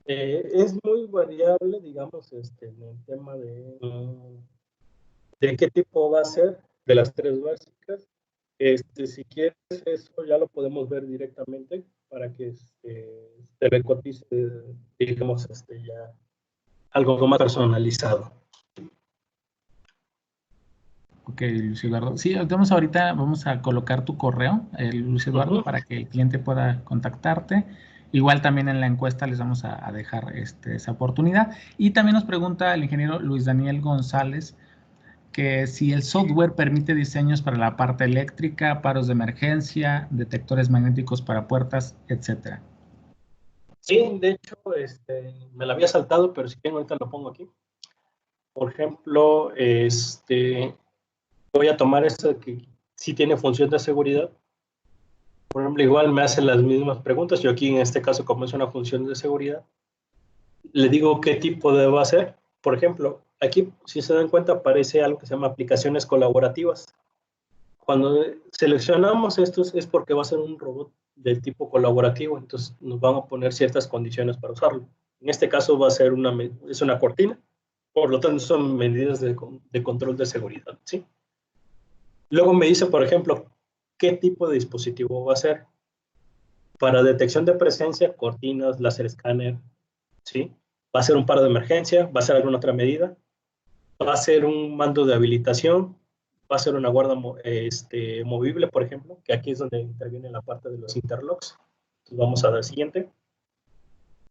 Es muy variable, digamos, en el tema de qué tipo va a ser, de las 3 básicas. Si quieres eso, ya lo podemos ver directamente para que te le cotice, digamos, ya algo más personalizado. Ok, Luis Eduardo. Sí, vamos a colocar tu correo, Luis Eduardo, para que el cliente pueda contactarte. Igual también en la encuesta les vamos a dejar esa oportunidad. Y también nos pregunta el ingeniero Luis Daniel González que si el software permite diseños para la parte eléctrica, paros de emergencia, detectores magnéticos para puertas, etcétera. Sí, de hecho, me la había saltado, pero si quieren ahorita lo pongo aquí. Por ejemplo, voy a tomar esto que sí tiene función de seguridad. Por ejemplo, igual me hacen las mismas preguntas. Yo aquí en este caso, como es una función de seguridad, le digo qué tipo debo hacer. Por ejemplo, aquí, si se dan cuenta, aparece algo que se llama aplicaciones colaborativas. Cuando seleccionamos estos es porque va a ser un robot del tipo colaborativo, entonces nos van a poner ciertas condiciones para usarlo. En este caso va a ser es una cortina, por lo tanto son medidas de control de seguridad, ¿sí? Luego me dice, por ejemplo, qué tipo de dispositivo va a ser. Para detección de presencia, cortinas, láser escáner, ¿sí? Va a ser un paro de emergencia, va a ser alguna otra medida, va a ser un mando de habilitación, va a ser una guarda movible, por ejemplo, que aquí es donde interviene la parte de los interlocks. Entonces vamos a dar siguiente.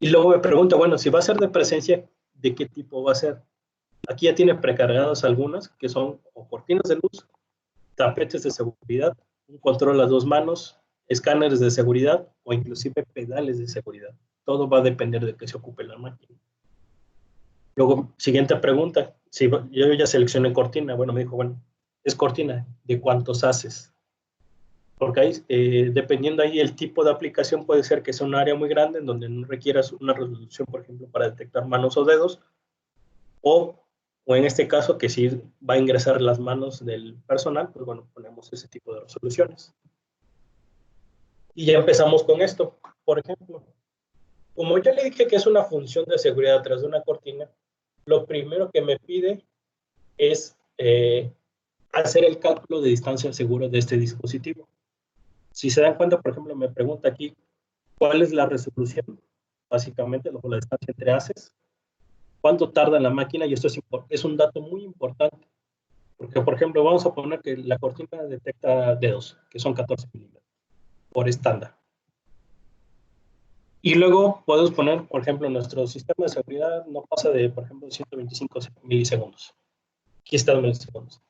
Y luego me pregunta, bueno, si va a ser de presencia, ¿de qué tipo va a ser? Aquí ya tiene precargadas algunas, que son o cortinas de luz, tapetes de seguridad, un control a 2 manos, escáneres de seguridad o inclusive pedales de seguridad. Todo va a depender de qué se ocupe la máquina. Luego, siguiente pregunta. Si yo ya seleccioné cortina, bueno, me dijo, bueno, es cortina, ¿de cuántos haces? Porque ahí, dependiendo ahí el tipo de aplicación, puede ser que sea un área muy grande en donde no requieras una resolución, por ejemplo, para detectar manos o dedos, o en este caso que si va a ingresar las manos del personal, pues bueno, ponemos ese tipo de resoluciones. Y ya empezamos con esto. Por ejemplo, como yo le dije que es una función de seguridad a través de una cortina, lo primero que me pide es hacer el cálculo de distancia segura de este dispositivo. Si se dan cuenta, por ejemplo, me pregunta aquí, ¿cuál es la resolución? Básicamente, la distancia entre haces. ¿Cuánto tarda la máquina? Y esto es un dato muy importante. Porque, por ejemplo, vamos a poner que la cortina detecta dedos, que son 14 milímetros, por estándar. Y luego podemos poner, por ejemplo, nuestro sistema de seguridad no pasa de, por ejemplo, 125 milisegundos. Aquí están los milisegundos.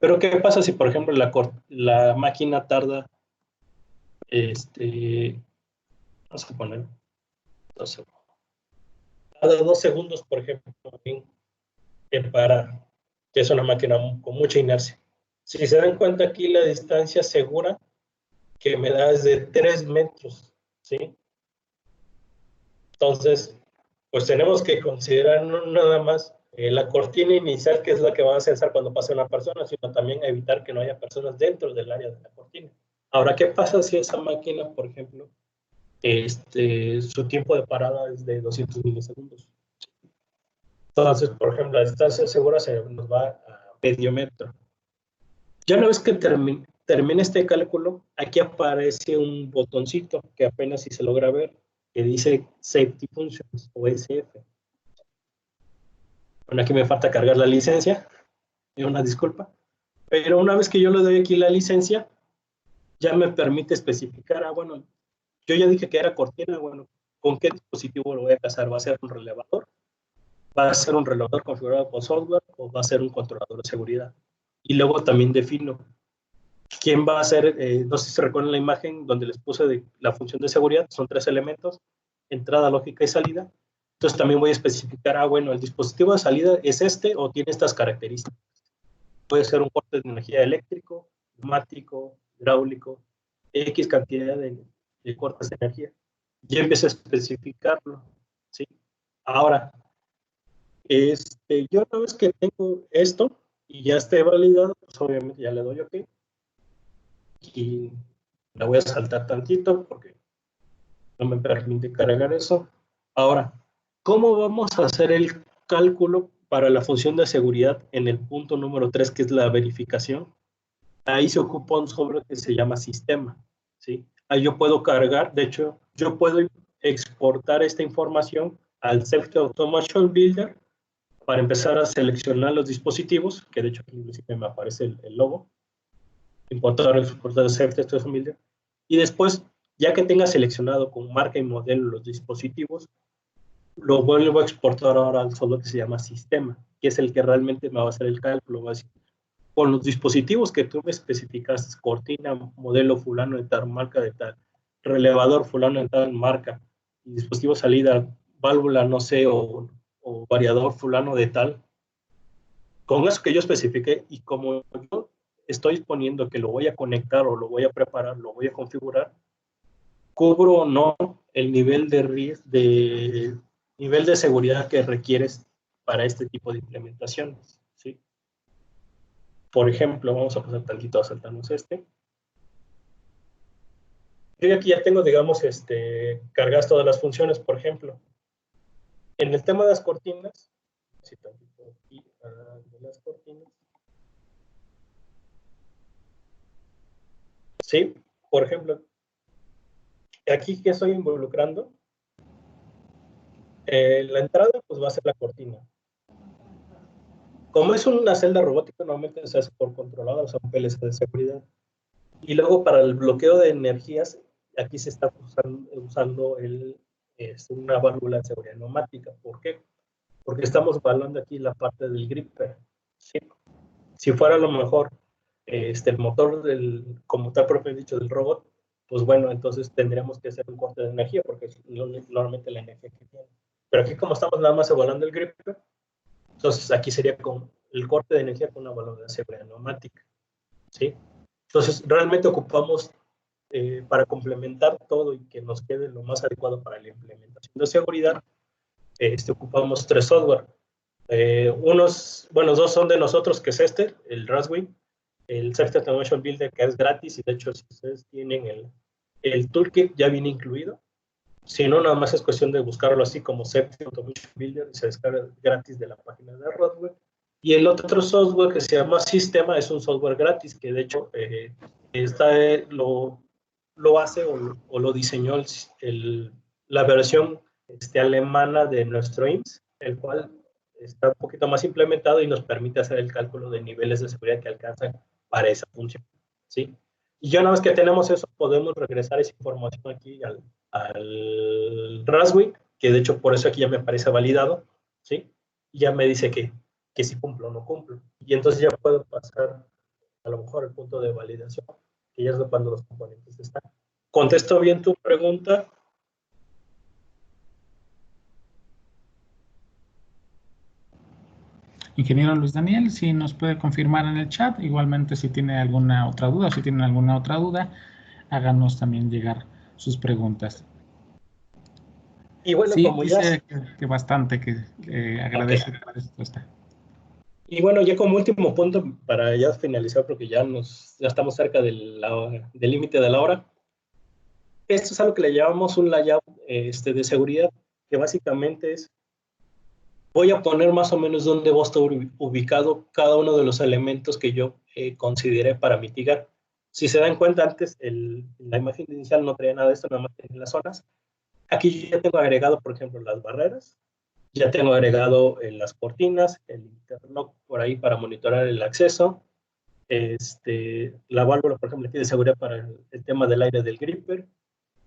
Pero ¿qué pasa si, por ejemplo, la máquina tarda, vamos a poner 2 segundos. Cada 2 segundos, por ejemplo, en parar, que es una máquina con mucha inercia. Si se dan cuenta aquí, la distancia segura que me da es de 3 metros, ¿sí? Entonces, pues tenemos que considerar no nada más la cortina inicial, que es la que va a censar cuando pase una persona, sino también evitar que no haya personas dentro del área de la cortina. Ahora, ¿qué pasa si esa máquina, por ejemplo, su tiempo de parada es de 200 milisegundos? Entonces, por ejemplo, la distancia segura se nos va a medio metro. Ya una vez que termine este cálculo, aquí aparece un botoncito que apenas si se logra ver, que dice Safety Functions o SF. Bueno, aquí me falta cargar la licencia, una disculpa. Pero una vez que yo le doy aquí la licencia, ya me permite especificar, bueno, yo ya dije que era cortina, bueno, ¿con qué dispositivo lo voy a casar? ¿Va a ser un relevador? ¿Va a ser un relevador configurado por software o va a ser un controlador de seguridad? Y luego también defino quién va a ser, no sé si se recuerdan la imagen donde les puse de la función de seguridad, son 3 elementos, entrada, lógica y salida. Entonces también voy a especificar, bueno, el dispositivo de salida es este o tiene estas características. Puede ser un corte de energía eléctrico, neumático, hidráulico, X cantidad de cortes de energía. Ya empiezo a especificarlo, ¿sí? Ahora, yo una vez que tengo esto y ya esté validado, pues obviamente ya le doy OK. Y la voy a saltar tantito porque no me permite cargar eso. Ahora, ¿cómo vamos a hacer el cálculo para la función de seguridad en el punto número 3, que es la verificación? Ahí se ocupa un software que se llama sistema, ¿sí? Ahí yo puedo cargar, de hecho, yo puedo exportar esta información al Safety Automation Builder para empezar a seleccionar los dispositivos, que de hecho aquí inclusive me aparece el logo, importar, exportar Safety Automation Builder, y después, ya que tenga seleccionado con marca y modelo los dispositivos, lo vuelvo a exportar ahora al software que se llama sistema, que es el que realmente me va a hacer el cálculo, va a decir, con los dispositivos que tú me especificaste, cortina, modelo fulano de tal, marca de tal, relevador fulano de tal marca, y dispositivo salida, válvula, no sé, o variador fulano de tal, con eso que yo especifiqué y como yo estoy poniendo que lo voy a conectar o lo voy a preparar, lo voy a configurar, cubro o no el nivel nivel de seguridad que requieres para este tipo de implementaciones, ¿sí? Por ejemplo, vamos a pasar tantito a saltarnos Yo aquí ya tengo, digamos, cargadas todas las funciones, por ejemplo. En el tema de las cortinas, si tantito aquí, de las cortinas. Sí, por ejemplo, aquí que estoy involucrando, la entrada pues va a ser la cortina. Como es una celda robótica, normalmente se hace por controlada, o sea, un PLC de seguridad. Y luego para el bloqueo de energías, aquí se está usando una válvula de seguridad neumática. ¿Por qué? Porque estamos evaluando aquí la parte del gripper. ¿Sí? Si fuera a lo mejor el motor como está propiamente dicho, del robot, pues bueno, entonces tendríamos que hacer un corte de energía, porque es normalmente la energía que tiene. Pero aquí como estamos nada más evaluando el gripper, entonces aquí sería con el corte de energía con una válvula de seguridad neumática. ¿Sí? Entonces realmente ocupamos para complementar todo y que nos quede lo más adecuado para la implementación de seguridad, ocupamos 3 software. Dos son de nosotros, que es el Raswing, el Safety Automation Builder, que es gratis, y de hecho si ustedes tienen el toolkit ya viene incluido. Si no, nada más es cuestión de buscarlo así como Safety Automation Builder y se descarga gratis de la página de Rodwell. Y el otro software que se llama Sistema es un software gratis que de hecho lo hace o lo diseñó la versión alemana de nuestro IMSS, el cual está un poquito más implementado y nos permite hacer el cálculo de niveles de seguridad que alcanzan para esa función, ¿sí? Y ya una vez que tenemos eso, podemos regresar esa información aquí al Raspberry, que de hecho por eso aquí ya me aparece validado, ¿sí? Y ya me dice que si cumplo o no cumplo. Y entonces ya puedo pasar a lo mejor el punto de validación, que ya es cuando los componentes están. ¿Contesto bien tu pregunta? Ingeniero Luis Daniel, si nos puede confirmar en el chat, igualmente si tiene alguna otra duda, si tienen alguna otra duda, háganos también llegar sus preguntas. Y bueno, Sí, como dice ya... que bastante, que agradece la respuesta. Y bueno, ya como último punto, para ya finalizar, porque ya estamos cerca del límite de la hora, esto es algo que le llamamos un layout de seguridad, que básicamente es, voy a poner más o menos dónde va a estar ubicado cada uno de los elementos que yo consideré para mitigar. Si se dan cuenta, antes la imagen inicial no traía nada de esto, nada más tenía las zonas. Aquí ya tengo agregado, por ejemplo, las barreras, ya tengo agregado las cortinas, el interlock por ahí para monitorar el acceso, la válvula, por ejemplo, aquí de seguridad para el tema del aire del gripper,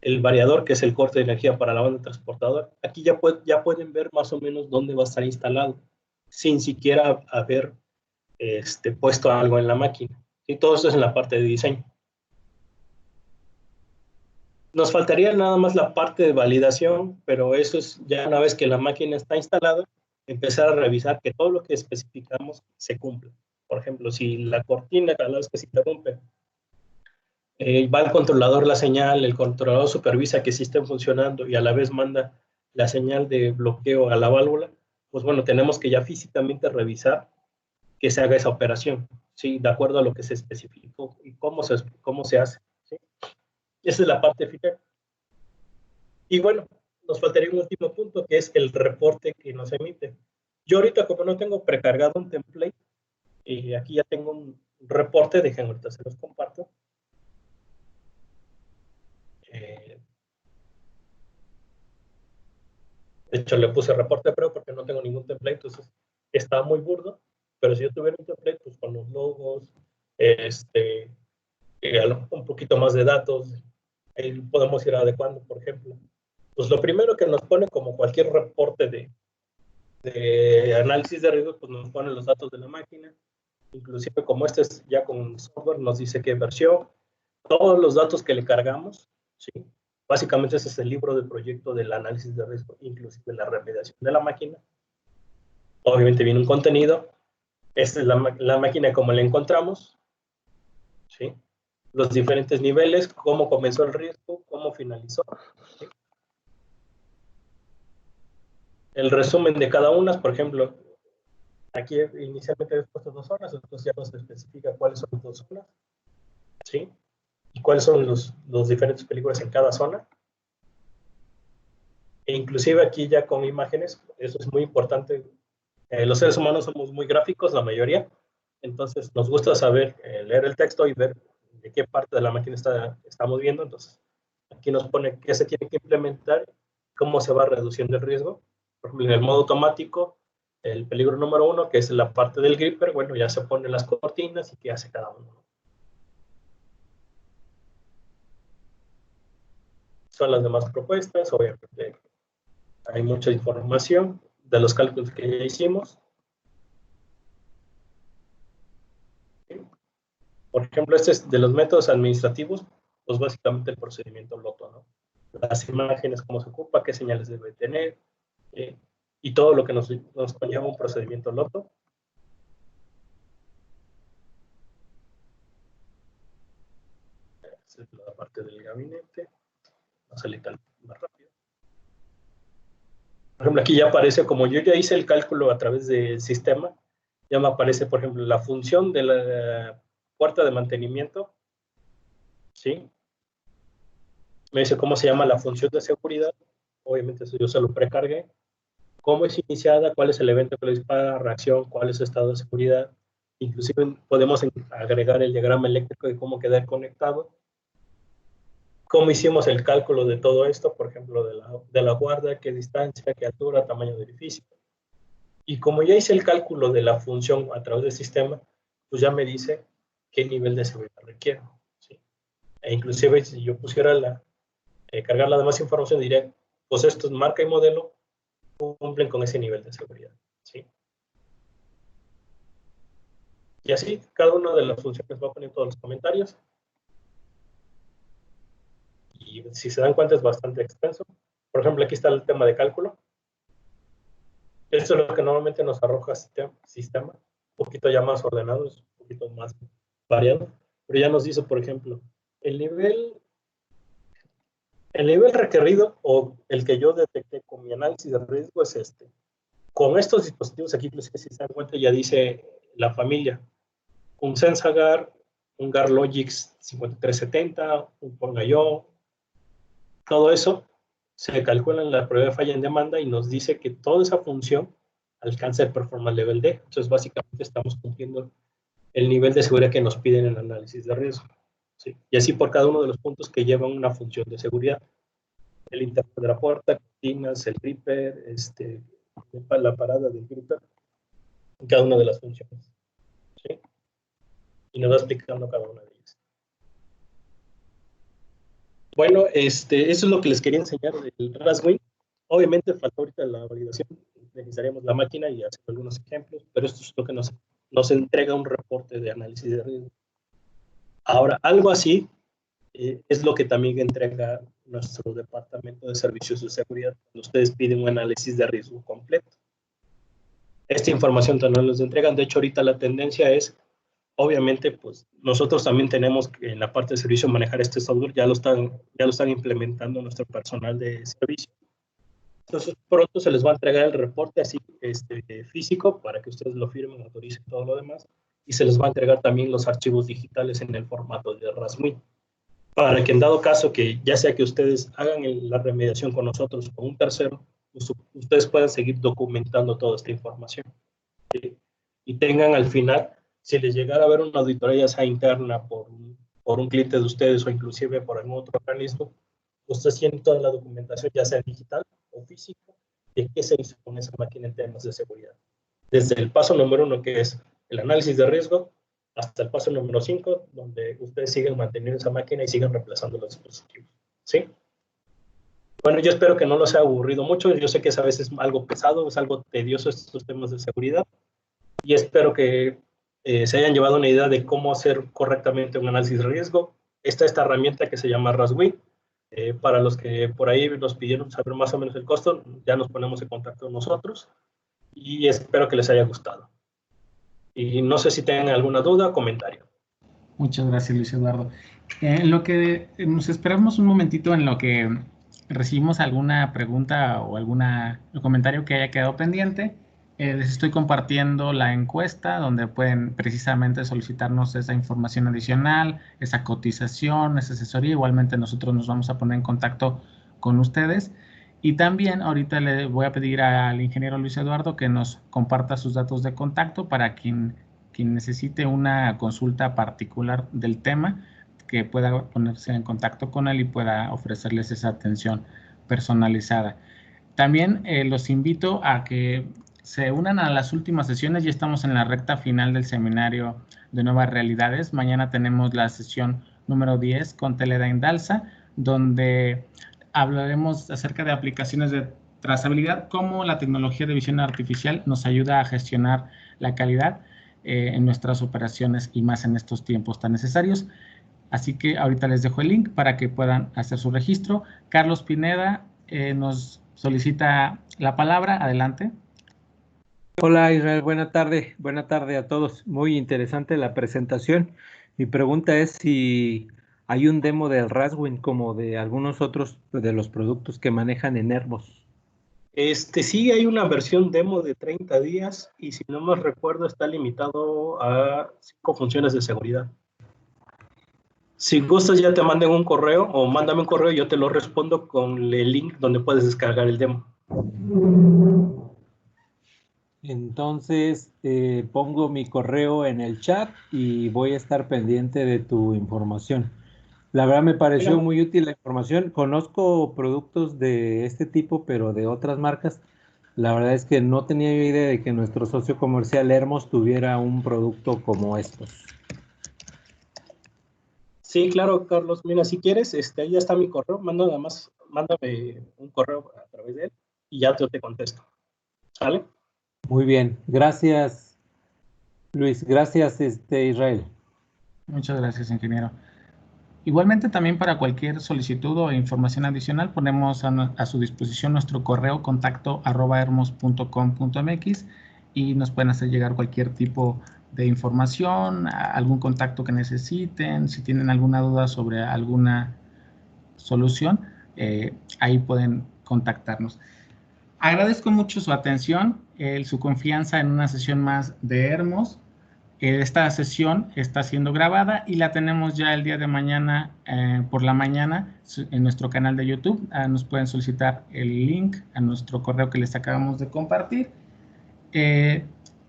el variador, que es el corte de energía para la banda transportadora. Aquí ya pueden ver más o menos dónde va a estar instalado, sin siquiera haber puesto algo en la máquina. Y todo esto es en la parte de diseño. Nos faltaría nada más la parte de validación, pero eso es ya una vez que la máquina está instalada, empezar a revisar que todo lo que especificamos se cumpla. Por ejemplo, si la cortina cada vez que se interrumpe, va al controlador la señal, el controlador supervisa que sí estén funcionando y a la vez manda la señal de bloqueo a la válvula, pues bueno, tenemos que ya físicamente revisar que se haga esa operación, ¿sí? De acuerdo a lo que se especificó y cómo se hace, ¿sí? Esa es la parte final. Y bueno, nos faltaría un último punto, que es el reporte que nos emite. Yo ahorita, como no tengo precargado un template, aquí ya tengo un reporte, déjenme ahorita se los comparto. De hecho, le puse reporte pero porque no tengo ningún template, entonces está muy burdo, pero si yo tuviera un template, pues con los logos, un poquito más de datos, ahí podemos ir adecuando, por ejemplo. Pues lo primero que nos pone, como cualquier reporte de análisis de riesgos, pues nos pone los datos de la máquina, inclusive como este es ya con software, nos dice qué versión, todos los datos que le cargamos, ¿sí? Básicamente ese es el libro de proyecto del análisis de riesgo, inclusive la remediación de la máquina. Obviamente viene un contenido, esta es la máquina como la encontramos, ¿sí? Los diferentes niveles, cómo comenzó el riesgo, cómo finalizó, ¿sí? El resumen de cada una, por ejemplo, aquí inicialmente he puesto 2 zonas, entonces ya nos especifica cuáles son las 2 zonas, ¿sí? Y cuáles son los diferentes peligros en cada zona. E inclusive aquí ya con imágenes, eso es muy importante. Los seres humanos somos muy gráficos, la mayoría, entonces nos gusta saber, leer el texto y ver de qué parte de la máquina estamos viendo. Entonces, aquí nos pone qué se tiene que implementar, cómo se va reduciendo el riesgo. Por ejemplo, en el modo automático, el peligro número 1, que es la parte del gripper, bueno, ya se ponen las cortinas y qué hace cada uno. Son las demás propuestas, obviamente hay mucha información de los cálculos que ya hicimos. Por ejemplo, este es de los métodos administrativos, pues básicamente el procedimiento LOTO, ¿no? Las imágenes, cómo se ocupa, qué señales debe tener, y todo lo que nos conlleva un procedimiento LOTO. Esa es la parte del gabinete. Vamos a salir más rápido. Por ejemplo, aquí ya aparece, como yo ya hice el cálculo a través del sistema, ya me aparece, por ejemplo, la función de la puerta de mantenimiento, ¿sí? Me dice cómo se llama la función de seguridad, obviamente eso yo se lo precargué, cómo es iniciada, cuál es el evento que lo dispara, reacción, cuál es su estado de seguridad, inclusive podemos agregar el diagrama eléctrico de cómo quedar conectado, cómo hicimos el cálculo de todo esto, por ejemplo, de la guardia, qué distancia, qué altura, tamaño de edificio. Y como ya hice el cálculo de la función a través del sistema, pues ya me dice qué nivel de seguridad requiero, ¿sí? E inclusive si yo pusiera cargar la demás información, diría, pues esto es marca y modelo, cumplen con ese nivel de seguridad, ¿sí? Y así, cada una de las funciones va poniendo todos los comentarios. Y si se dan cuenta es bastante extenso. Por ejemplo, aquí está el tema de cálculo. Esto es lo que normalmente nos arroja sistema, un poquito ya más ordenado, es un poquito más variado. Pero ya nos dice, por ejemplo, el nivel requerido o el que yo detecté con mi análisis de riesgo es este. Con estos dispositivos aquí, si se dan cuenta, ya dice la familia. Un Sensagar, un Garlogix 5370, un Pongayo, todo eso se calcula en la prueba de falla en demanda y nos dice que toda esa función alcanza el performance level D. Entonces, básicamente estamos cumpliendo el nivel de seguridad que nos piden en el análisis de riesgo. ¿Sí? Y así por cada uno de los puntos que llevan una función de seguridad. El interno de la puerta, cortinas, el gripper, la parada del gripper, cada una de las funciones. ¿Sí? Y nos va explicando cada una de ellas. Bueno, eso es lo que les quería enseñar del Raswing. Obviamente falta ahorita la validación, necesitaríamos la máquina y hacer algunos ejemplos, pero esto es lo que nos entrega un reporte de análisis de riesgo. Ahora, algo así es lo que también entrega nuestro departamento de servicios de seguridad cuando ustedes piden un análisis de riesgo completo. Esta información también nos entregan. De hecho, ahorita la tendencia es, obviamente, pues nosotros también tenemos que en la parte de servicio manejar este software, ya lo están implementando nuestro personal de servicio. Entonces, pronto se les va a entregar el reporte así físico para que ustedes lo firmen, autoricen todo lo demás, y se les va a entregar también los archivos digitales en el formato de RASWIN, para que en dado caso que ya sea que ustedes hagan la remediación con nosotros o con un tercero, ustedes puedan seguir documentando toda esta información. ¿Sí? Y tengan al final, si les llegara a haber una auditoría ya sea interna por un cliente de ustedes o inclusive por algún otro organismo, ustedes tienen toda la documentación, ya sea digital o físico, de qué se hizo con esa máquina en temas de seguridad. Desde el paso número 1, que es el análisis de riesgo, hasta el paso número 5, donde ustedes siguen manteniendo esa máquina y siguen reemplazando los dispositivos. ¿Sí? Bueno, yo espero que no los haya aburrido mucho. Yo sé que es a veces algo pesado, es algo tedioso estos temas de seguridad. Y espero que se hayan llevado una idea de cómo hacer correctamente un análisis de riesgo. Está esta herramienta que se llama RASWIN. Para los que por ahí nos pidieron saber más o menos el costo, ya nos ponemos en contacto con nosotros y espero que les haya gustado. Y no sé si tengan alguna duda o comentario. Muchas gracias, Luis Eduardo. En lo que nos esperamos un momentito en lo que recibimos alguna pregunta o algún comentario que haya quedado pendiente. Les estoy compartiendo la encuesta donde pueden precisamente solicitarnos esa información adicional, esa cotización, esa asesoría. Igualmente nosotros nos vamos a poner en contacto con ustedes. Y también ahorita le voy a pedir al ingeniero Luis Eduardo que nos comparta sus datos de contacto para quien necesite una consulta particular del tema, que pueda ponerse en contacto con él y pueda ofrecerles esa atención personalizada. También los invito a que se unan a las últimas sesiones. Ya estamos en la recta final del seminario de Nuevas Realidades. Mañana tenemos la sesión número 10 con Teledyne DALSA, donde hablaremos acerca de aplicaciones de trazabilidad, cómo la tecnología de visión artificial nos ayuda a gestionar la calidad en nuestras operaciones y más en estos tiempos tan necesarios. Así que ahorita les dejo el link para que puedan hacer su registro. Carlos Pineda nos solicita la palabra. Adelante. Hola Israel, buena tarde a todos. Muy interesante la presentación. Mi pregunta es si hay un demo del RASWIN como de algunos otros de los productos que manejan en Hermos. Sí, hay una versión demo de 30 días y si no me recuerdo está limitado a 5 funciones de seguridad. Si gustas ya te manden un correo o mándame un correo y yo te lo respondo con el link donde puedes descargar el demo. Entonces pongo mi correo en el chat y voy a estar pendiente de tu información. La verdad me pareció muy útil la información. Conozco productos de este tipo, pero de otras marcas. La verdad es que no tenía yo idea de que nuestro socio comercial Hermos tuviera un producto como estos. Sí, claro, Carlos. Mira, si quieres, ahí ya está mi correo. Mándame un correo a través de él y ya yo te contesto. ¿Sale? Muy bien. Gracias, Luis. Gracias, Israel. Muchas gracias, ingeniero. Igualmente, también para cualquier solicitud o información adicional, ponemos a su disposición nuestro correo contacto@hermos.com.mx y nos pueden hacer llegar cualquier tipo de información, algún contacto que necesiten, si tienen alguna duda sobre alguna solución, ahí pueden contactarnos. Agradezco mucho su atención, su confianza en una sesión más de Hermos. Esta sesión está siendo grabada y la tenemos ya el día de mañana por la mañana en nuestro canal de YouTube. Nos pueden solicitar el link a nuestro correo que les acabamos de compartir.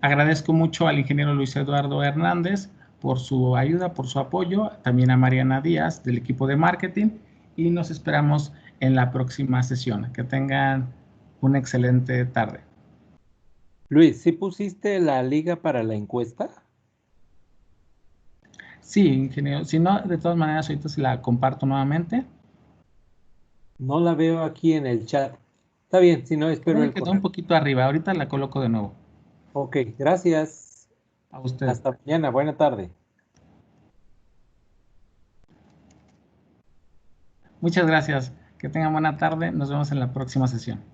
Agradezco mucho al ingeniero Luis Eduardo Hernández por su ayuda, por su apoyo, también a Mariana Díaz del equipo de marketing y nos esperamos en la próxima sesión. Que tengan una excelente tarde. Luis, ¿sí pusiste la liga para la encuesta? Sí, ingeniero. Si no, de todas maneras, ahorita se la comparto nuevamente. No la veo aquí en el chat. Está bien, si no, espero el Quedó correo. un poquito arriba. Ahorita la coloco de nuevo. Ok, gracias. A usted. Hasta mañana. Buena tarde. Muchas gracias. Que tengan buena tarde. Nos vemos en la próxima sesión.